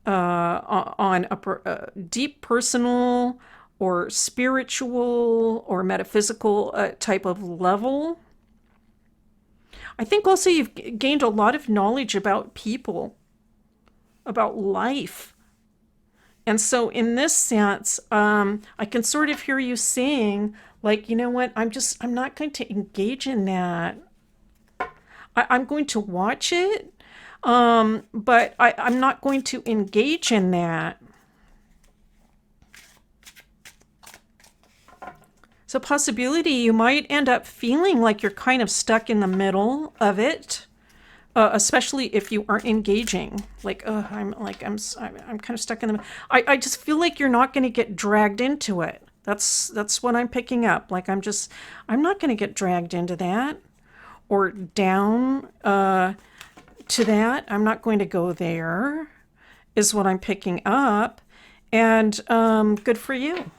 on a deep personal or spiritual or metaphysical type of level. I think also you've gained a lot of knowledge about people, about life. And so in this sense, I can sort of hear you saying, like, you know what, I'm not going to engage in that. I'm going to watch it. But I'm not going to engage in that. So possibility, you might end up feeling like you're kind of stuck in the middle of it, especially if you aren't engaging. Like, I'm kind of stuck in the middle. I just feel like you're not going to get dragged into it. That's what I'm picking up. Like, I'm not going to get dragged into that or down, to that. I'm not going to go there, is what I'm picking up. And good for you.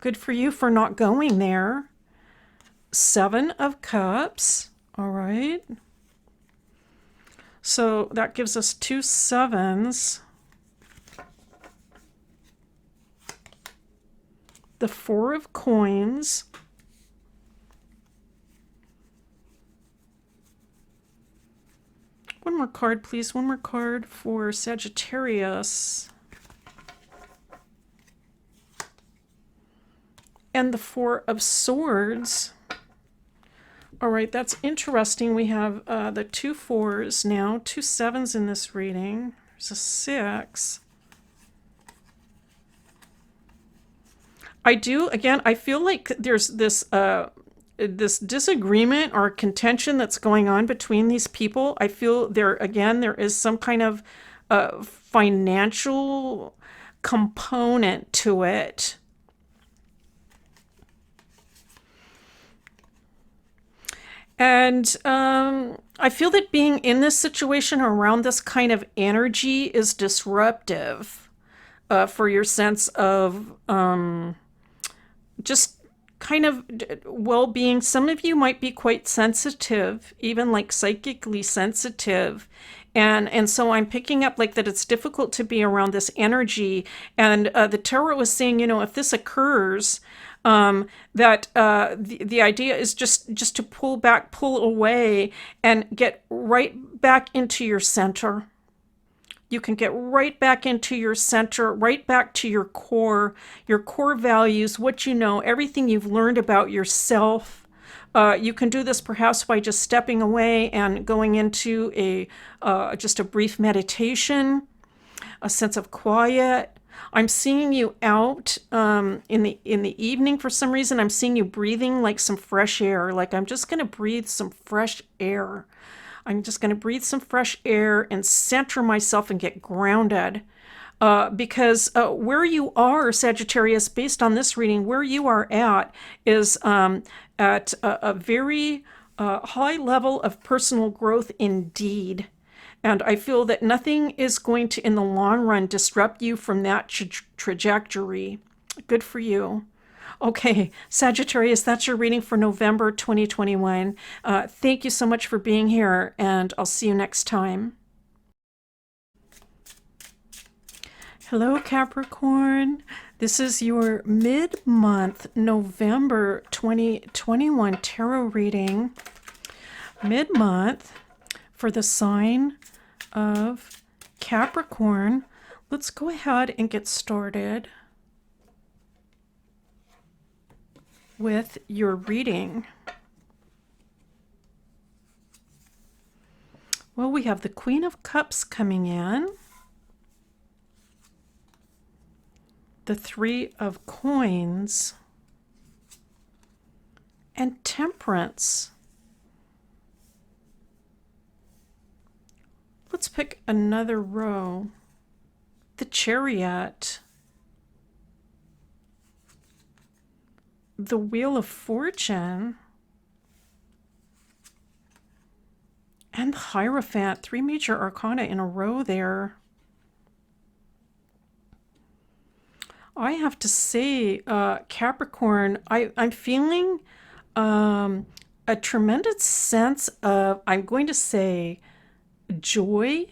Good for you for not going there. 7 of Cups. All right. So that gives us 2 7s. The 4 of Coins. One more card, please. One more card for Sagittarius. And the 4 of Swords. All right, that's interesting. We have the 2 4s now, 2 7s in this reading. There's a 6. I feel like there's this disagreement or contention that's going on between these people. I feel there is some kind of financial component to it. And I feel that being in this situation around this kind of energy is disruptive for your sense of just kind of well-being. Some of you might be quite sensitive, even like psychically sensitive. And so I'm picking up like that it's difficult to be around this energy. And the tarot is saying, you know, if this occurs, that the idea is just to pull away and get right back into your center. You can get right back into your center, right back to your core values, what you know, everything you've learned about yourself, You can do this perhaps by just stepping away and going into just a brief meditation, a sense of quiet. I'm seeing you out in the evening for some reason. I'm seeing you breathing like some fresh air. Like, I'm just going to breathe some fresh air. I'm just going to breathe some fresh air and center myself and get grounded. Because where you are, Sagittarius, based on this reading, where you are at is at a very high level of personal growth indeed. And I feel that nothing is going to, in the long run, disrupt you from that trajectory. Good for you. Okay, Sagittarius, that's your reading for November 2021. Thank you so much for being here, and I'll see you next time. Hello, Capricorn. This is your mid-month November 2021 tarot reading. Mid-month for the sign of Capricorn. Let's go ahead and get started with your reading. Well, we have the Queen of Cups coming in, the Three of Coins, and Temperance. Let's pick another row. The Chariot, the Wheel of Fortune, and the Hierophant. 3 major arcana in a row there. I have to say, Capricorn, I'm feeling a tremendous sense of, I'm going to say, joy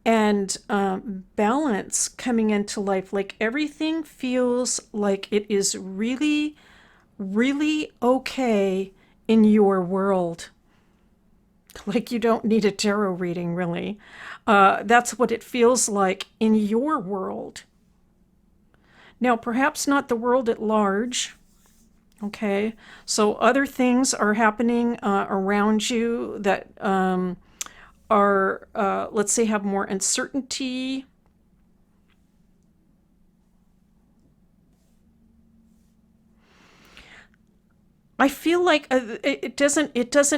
and balance coming into life. Like, everything feels like it is really, really okay in your world. Like, you don't need a tarot reading, really. That's what it feels like in your world. Now, perhaps not the world at large. Okay, so other things are happening around you that are, let's say, have more uncertainty. I feel like it doesn't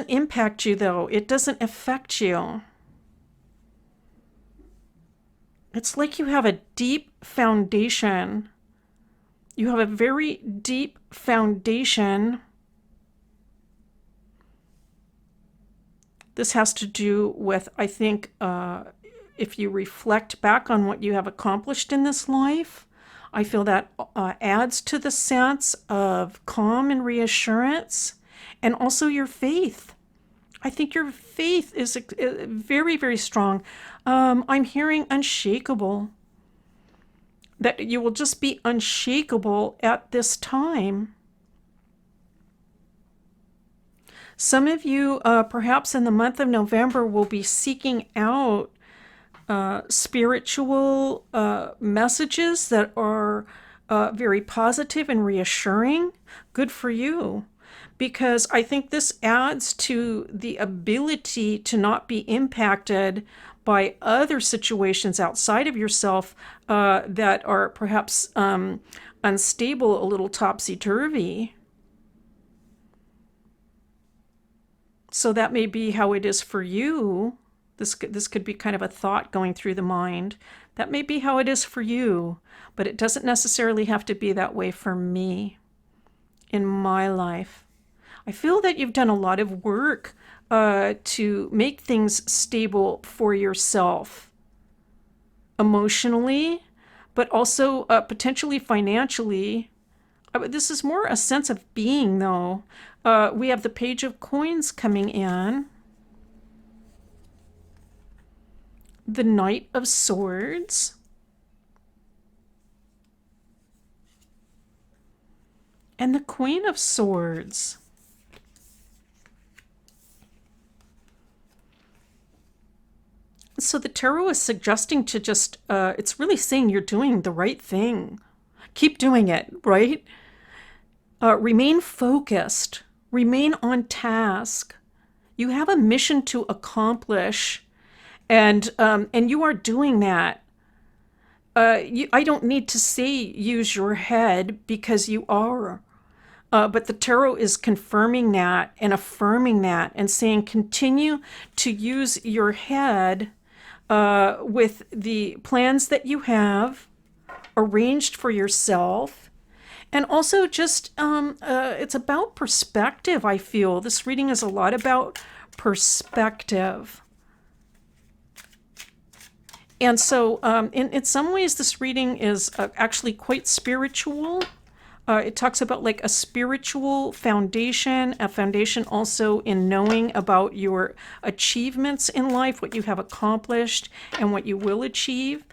impact you, though. It doesn't affect you. It's like you have a deep foundation. You have a very deep foundation. This has to do with, I think, if you reflect back on what you have accomplished in this life, I feel that adds to the sense of calm and reassurance, and also your faith. I think your faith is very, very strong. I'm hearing unshakable. That you will just be unshakable at this time. Some of you, perhaps in the month of November, will be seeking out spiritual messages that are very positive and reassuring. Good for you. Because I think this adds to the ability to not be impacted by other situations outside of yourself that are perhaps unstable, a little topsy-turvy. So that may be how it is for you. This could be kind of a thought going through the mind. That may be how it is for you, but it doesn't necessarily have to be that way for me in my life. I feel that you've done a lot of work to make things stable for yourself emotionally, but also potentially financially. This is more a sense of being, though. We have the Page of Coins coming in, the Knight of Swords, and the Queen of Swords. So the tarot is suggesting to just, it's really saying you're doing the right thing. Keep doing it, right? Remain focused. Remain on task. You have a mission to accomplish, and you are doing that. I don't need to say use your head, because you are. But the tarot is confirming that and affirming that and saying continue to use your head with the plans that you have arranged for yourself. And also just, it's about perspective, I feel. This reading is a lot about perspective. And so in some ways, this reading is actually quite spiritual. It talks about like a spiritual foundation, a foundation also in knowing about your achievements in life, what you have accomplished and what you will achieve.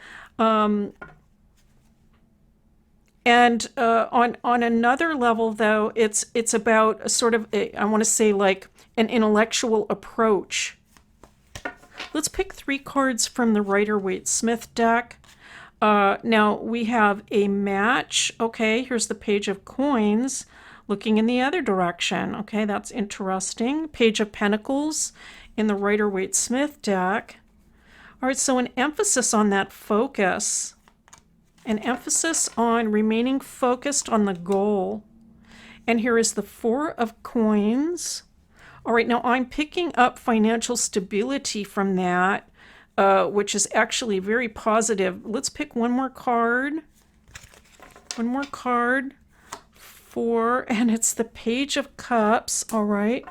And on another level, though, it's about a sort of, I want to say like an intellectual approach. Let's pick 3 cards from the Rider-Waite-Smith deck. Now we have a match. Okay, here's the Page of Coins looking in the other direction. Okay, that's interesting. Page of Pentacles in the Rider-Waite-Smith deck. All right, so an emphasis on that focus. An emphasis on remaining focused on the goal. And here is the 4 of Coins. All right, now I'm picking up financial stability from that, which is actually very positive. Let's pick one more card. One more card and it's the Page of Cups, all right,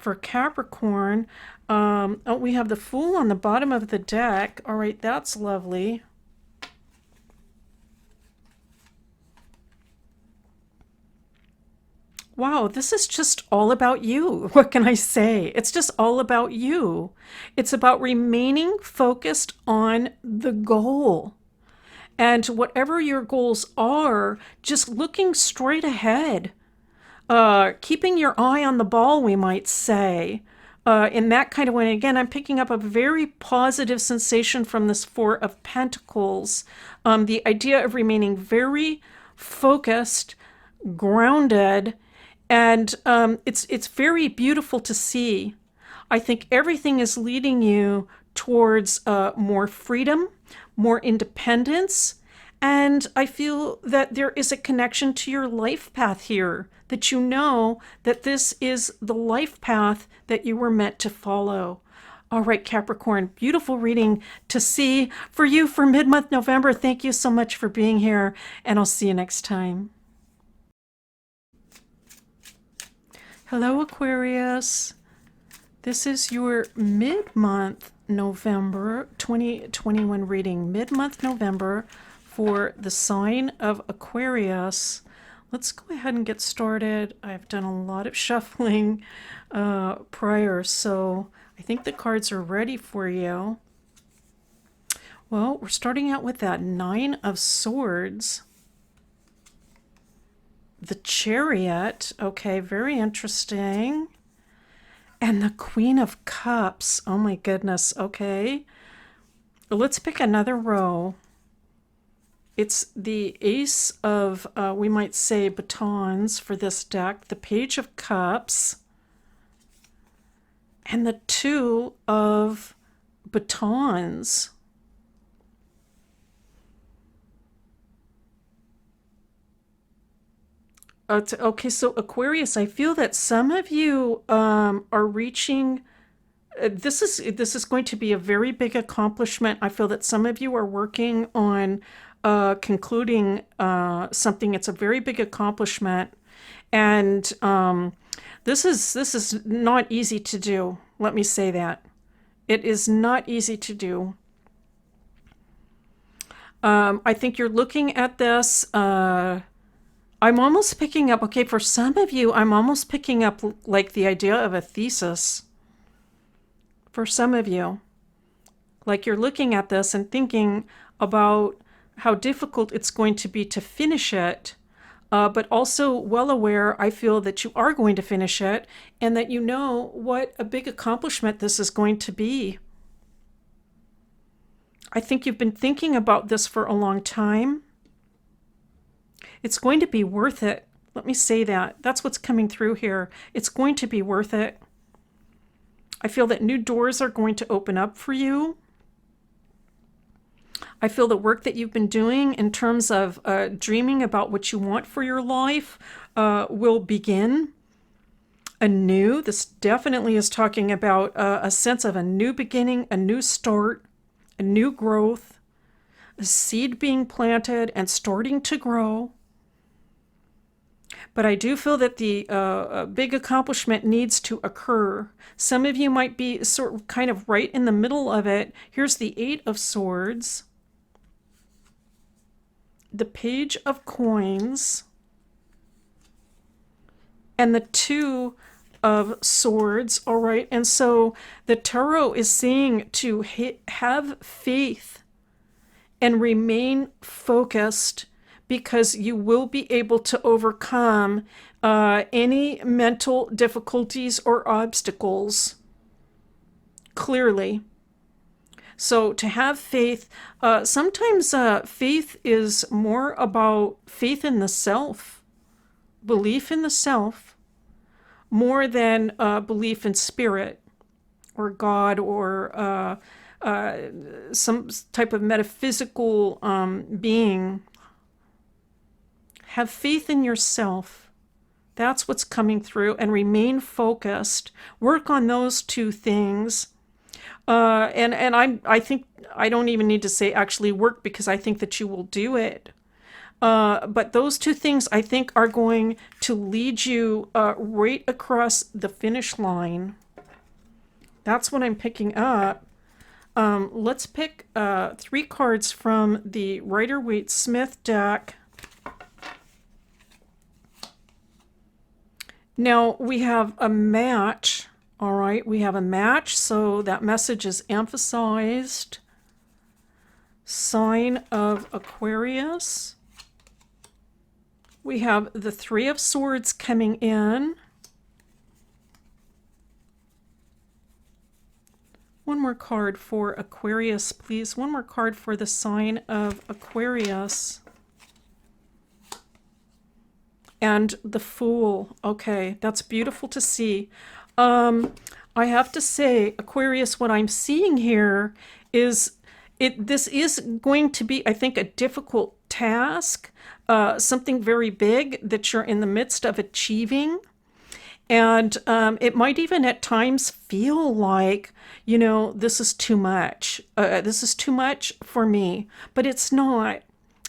for Capricorn. Oh, we have the Fool on the bottom of the deck. All right, that's lovely. Wow, this is just all about you. What can I say? It's just all about you. It's about remaining focused on the goal. And whatever your goals are, just looking straight ahead. Keeping your eye on the ball, we might say. In that kind of way. Again, I'm picking up a very positive sensation from this 4 of Pentacles. The idea of remaining very focused, grounded, and it's very beautiful to see. I think everything is leading you towards more freedom, more independence, and I feel that there is a connection to your life path here, that you know that this is the life path that you were meant to follow. All right, Capricorn, beautiful reading to see for you for mid-month November. Thank you so much for being here, and I'll see you next time. Hello, Aquarius. This is your mid-month November 2021 reading. Mid-month November for the sign of Aquarius. Let's go ahead and get started. I've done a lot of shuffling prior, so I think the cards are ready for you. Well, we're starting out with that 9 of Swords. The Chariot, okay, very interesting. And the Queen of Cups, oh my goodness, okay. Let's pick another row. It's the Ace of, we might say, batons for this deck, the Page of Cups, and the 2 of batons. Okay, so Aquarius, I feel that some of you are reaching. This is going to be a very big accomplishment. I feel that some of you are working on concluding something. It's a very big accomplishment, and this is not easy to do. Let me say that it is not easy to do. I think you're looking at this. I'm almost picking up, okay, for some of you, I'm almost picking up like the idea of a thesis. For some of you, like you're looking at this and thinking about how difficult it's going to be to finish it, but also well aware, I feel, that you are going to finish it and that you know what a big accomplishment this is going to be. I think you've been thinking about this for a long time. It's going to be worth it. Let me say that. That's what's coming through here. It's going to be worth it. I feel that new doors are going to open up for you. I feel the work that you've been doing in terms of dreaming about what you want for your life will begin anew. This definitely is talking about a sense of a new beginning, a new start, a new growth, a seed being planted and starting to grow. But I do feel that the big accomplishment needs to occur. Some of you might be sort of kind of right in the middle of it. Here's the 8 of Swords, the Page of Coins, and the 2 of Swords. All right. And so the Tarot is saying to have faith and remain focused, because you will be able to overcome any mental difficulties or obstacles clearly. So to have faith, sometimes faith is more about faith in the self, belief in the self, more than belief in spirit or God or some type of metaphysical being. Have faith in yourself. That's what's coming through, and remain focused. Work on those 2 things. And I think I don't even need to say actually work, because I think that you will do it. But those 2 things I think are going to lead you right across the finish line. That's what I'm picking up. Let's pick 3 cards from the Rider-Waite-Smith deck. Now we have a match. All right, we have a match, so that message is emphasized. Sign of Aquarius. We have the 3 of Swords coming in. One more card for Aquarius, please. One more card for the sign of Aquarius. And the Fool. Okay, that's beautiful to see. I have to say, Aquarius, what I'm seeing here is this is going to be, I think, a difficult task, something very big that you're in the midst of achieving. And it might even at times feel like, you know, this is too much. This is too much for me. But it's not.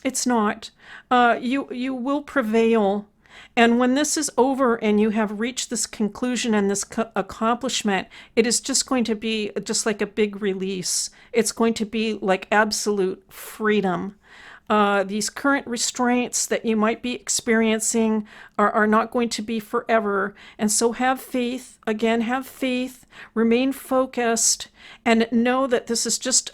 It's not. You will prevail. And when this is over and you have reached this conclusion and this accomplishment, it is just going to be just like a big release. It's going to be like absolute freedom. These current restraints that you might be experiencing are not going to be forever. And so have faith, again, have faith, remain focused, and know that this is just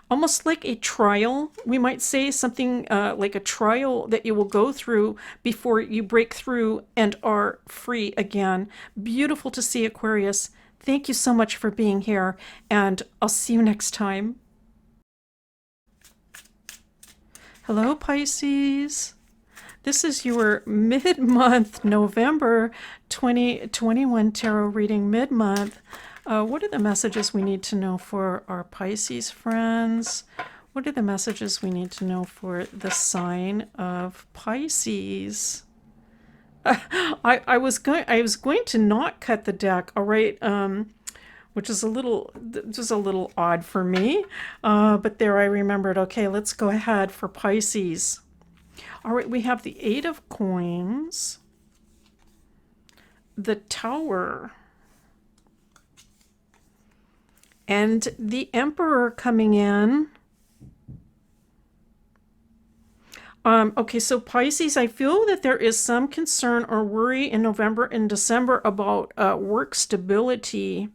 almost like a trial. We might say something like a trial that you will go through before you break through and are free again. Beautiful to see, Aquarius. Thank you so much for being here, and I'll see you next time. Hello, Pisces. This is your mid-month November 2021 tarot reading, mid-month. What are the messages we need to know for our Pisces friends? What are the messages we need to know for the sign of Pisces? I was going to not cut the deck, all right, which is a little odd for me. But there I remembered, okay, let's go ahead for Pisces. All right, we have the 8 of Coins, the Tower, and the Emperor coming in. Okay, so Pisces, I feel that there is some concern or worry in November and December about work stability,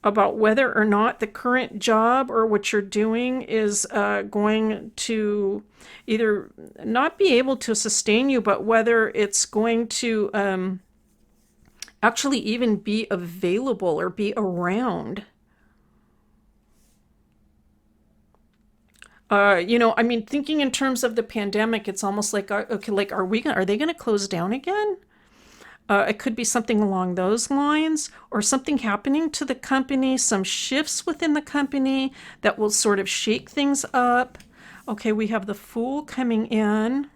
about whether or not the current job or what you're doing is going to either not be able to sustain you, but whether it's going to actually even be available or be around. You know, I mean, thinking in terms of the pandemic, it's almost like, okay, like, are they going to close down again? It could be something along those lines, or something happening to the company, some shifts within the company that will sort of shake things up. Okay, we have the Fool coming in,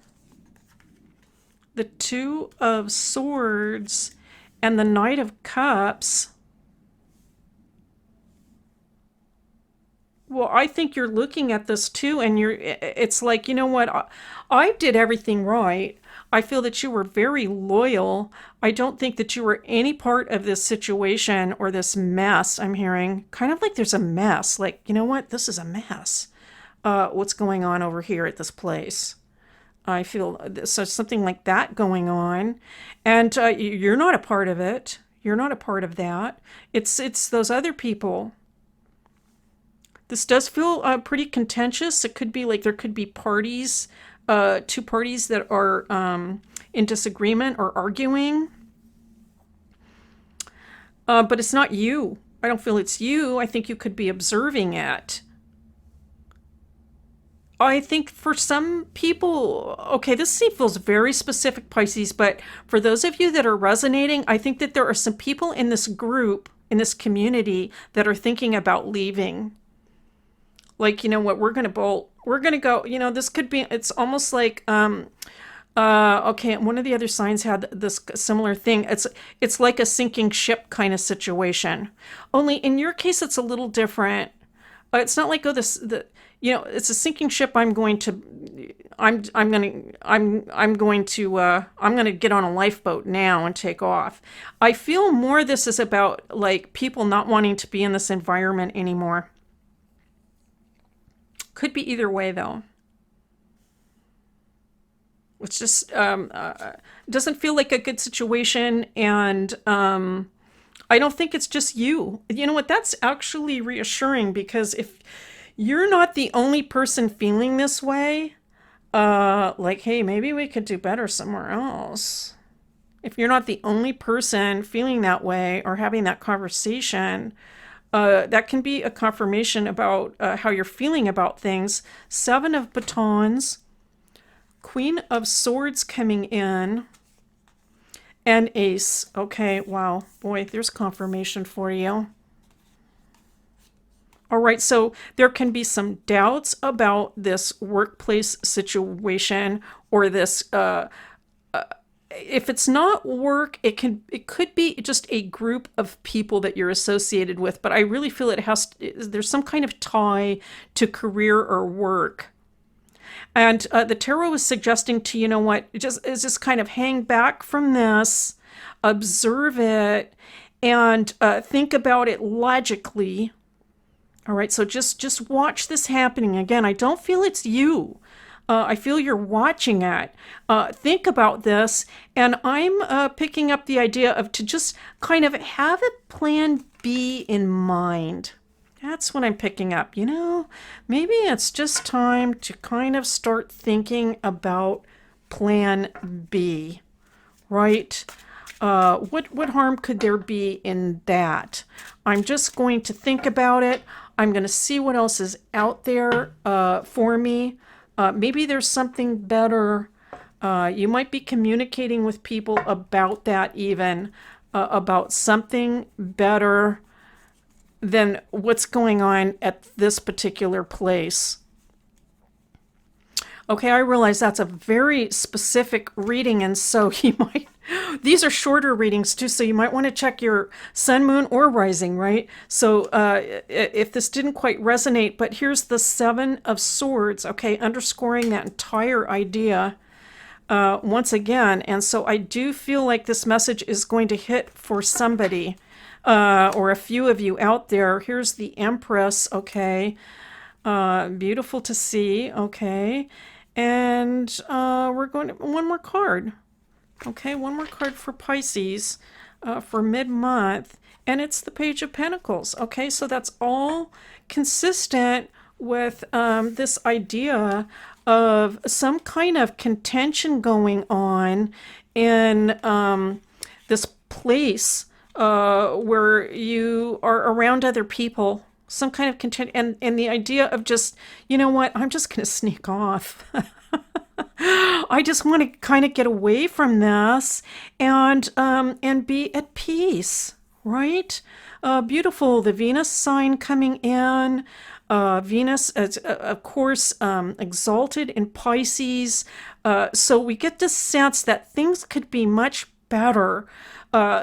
the Two of Swords, and the Knight of Cups. Well, I think you're looking at this too, and it's like, you know what? I did everything right. I feel that you were very loyal. I don't think that you were any part of this situation or this mess I'm hearing. Kind of like there's a mess. Like, you know what? This is a mess. What's going on over here at this place? I feel so something like that going on, and you're not a part of it. You're not a part of that. It's those other people. This does feel pretty contentious. It could be like there could be parties, two parties that are in disagreement or arguing. But it's not you. I don't feel it's you. I think you could be observing it. I think for some people, okay, this feels very specific, Pisces, but for those of you that are resonating, I think that there are some people in this group, in this community, that are thinking about leaving. Like, you know what, we're going to bolt. We're going to go, you know, this could be, it's almost like, okay, one of the other signs had this similar thing. It's like a sinking ship kind of situation. Only in your case, it's a little different. It's not like, oh, you know, it's a sinking ship. I'm going to get on a lifeboat now and take off. I feel more this is about like people not wanting to be in this environment anymore. Could be either way though. It's just doesn't feel like a good situation, and I don't think it's just you. You know what? That's actually reassuring, because if you're not the only person feeling this way, like, hey, maybe we could do better somewhere else. If you're not the only person feeling that way or having that conversation, that can be a confirmation about how you're feeling about things. Seven of Batons, Queen of Swords coming in, and Ace. Okay, wow, boy, there's confirmation for you. All right, so there can be some doubts about this workplace situation, or this if it's not work, it could be just a group of people that you're associated with, but I really feel there's some kind of tie to career or work. And the tarot is suggesting to, you know what, just kind of hang back from this, observe it, and think about it logically. All right, so just watch this happening. Again, I don't feel it's you. I feel you're watching it. Think about this, and I'm picking up the idea of to just kind of have a plan B in mind. That's what I'm picking up. You know, maybe it's just time to kind of start thinking about plan B, right? What harm could there be in that? I'm just going to think about it. I'm going to see what else is out there for me. Maybe there's something better. You might be communicating with people about that, even about something better than what's going on at this particular place. Okay, I realize that's a very specific reading, and so you might, these are shorter readings too, so you might want to check your sun, moon, or rising, right? So if this didn't quite resonate, but here's the Seven of Swords, okay, underscoring that entire idea once again. And so I do feel like this message is going to hit for somebody, or a few of you out there. Here's the Empress, okay, beautiful to see, okay. And we're going to one more card. Okay, one more card for Pisces for mid-month. And it's the Page of Pentacles. Okay, so that's all consistent with this idea of some kind of contention going on in this place where you are around other people some kind of content, and the idea of just, you know what, I'm just going to sneak off. I just want to kind of get away from this and be at peace, right? Beautiful. The Venus sign coming in. Venus, of course, exalted in Pisces. So we get the sense that things could be much better.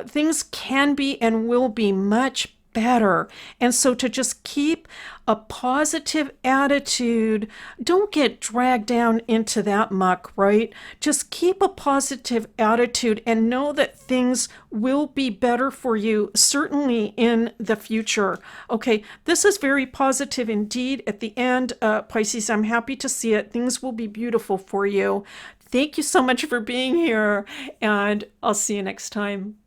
Things can be and will be much better. And so to just keep a positive attitude, don't get dragged down into that muck, right? Just keep a positive attitude and know that things will be better for you, certainly in the future. Okay, this is very positive indeed. At the end, Pisces, I'm happy to see it. Things will be beautiful for you. Thank you so much for being here, and I'll see you next time.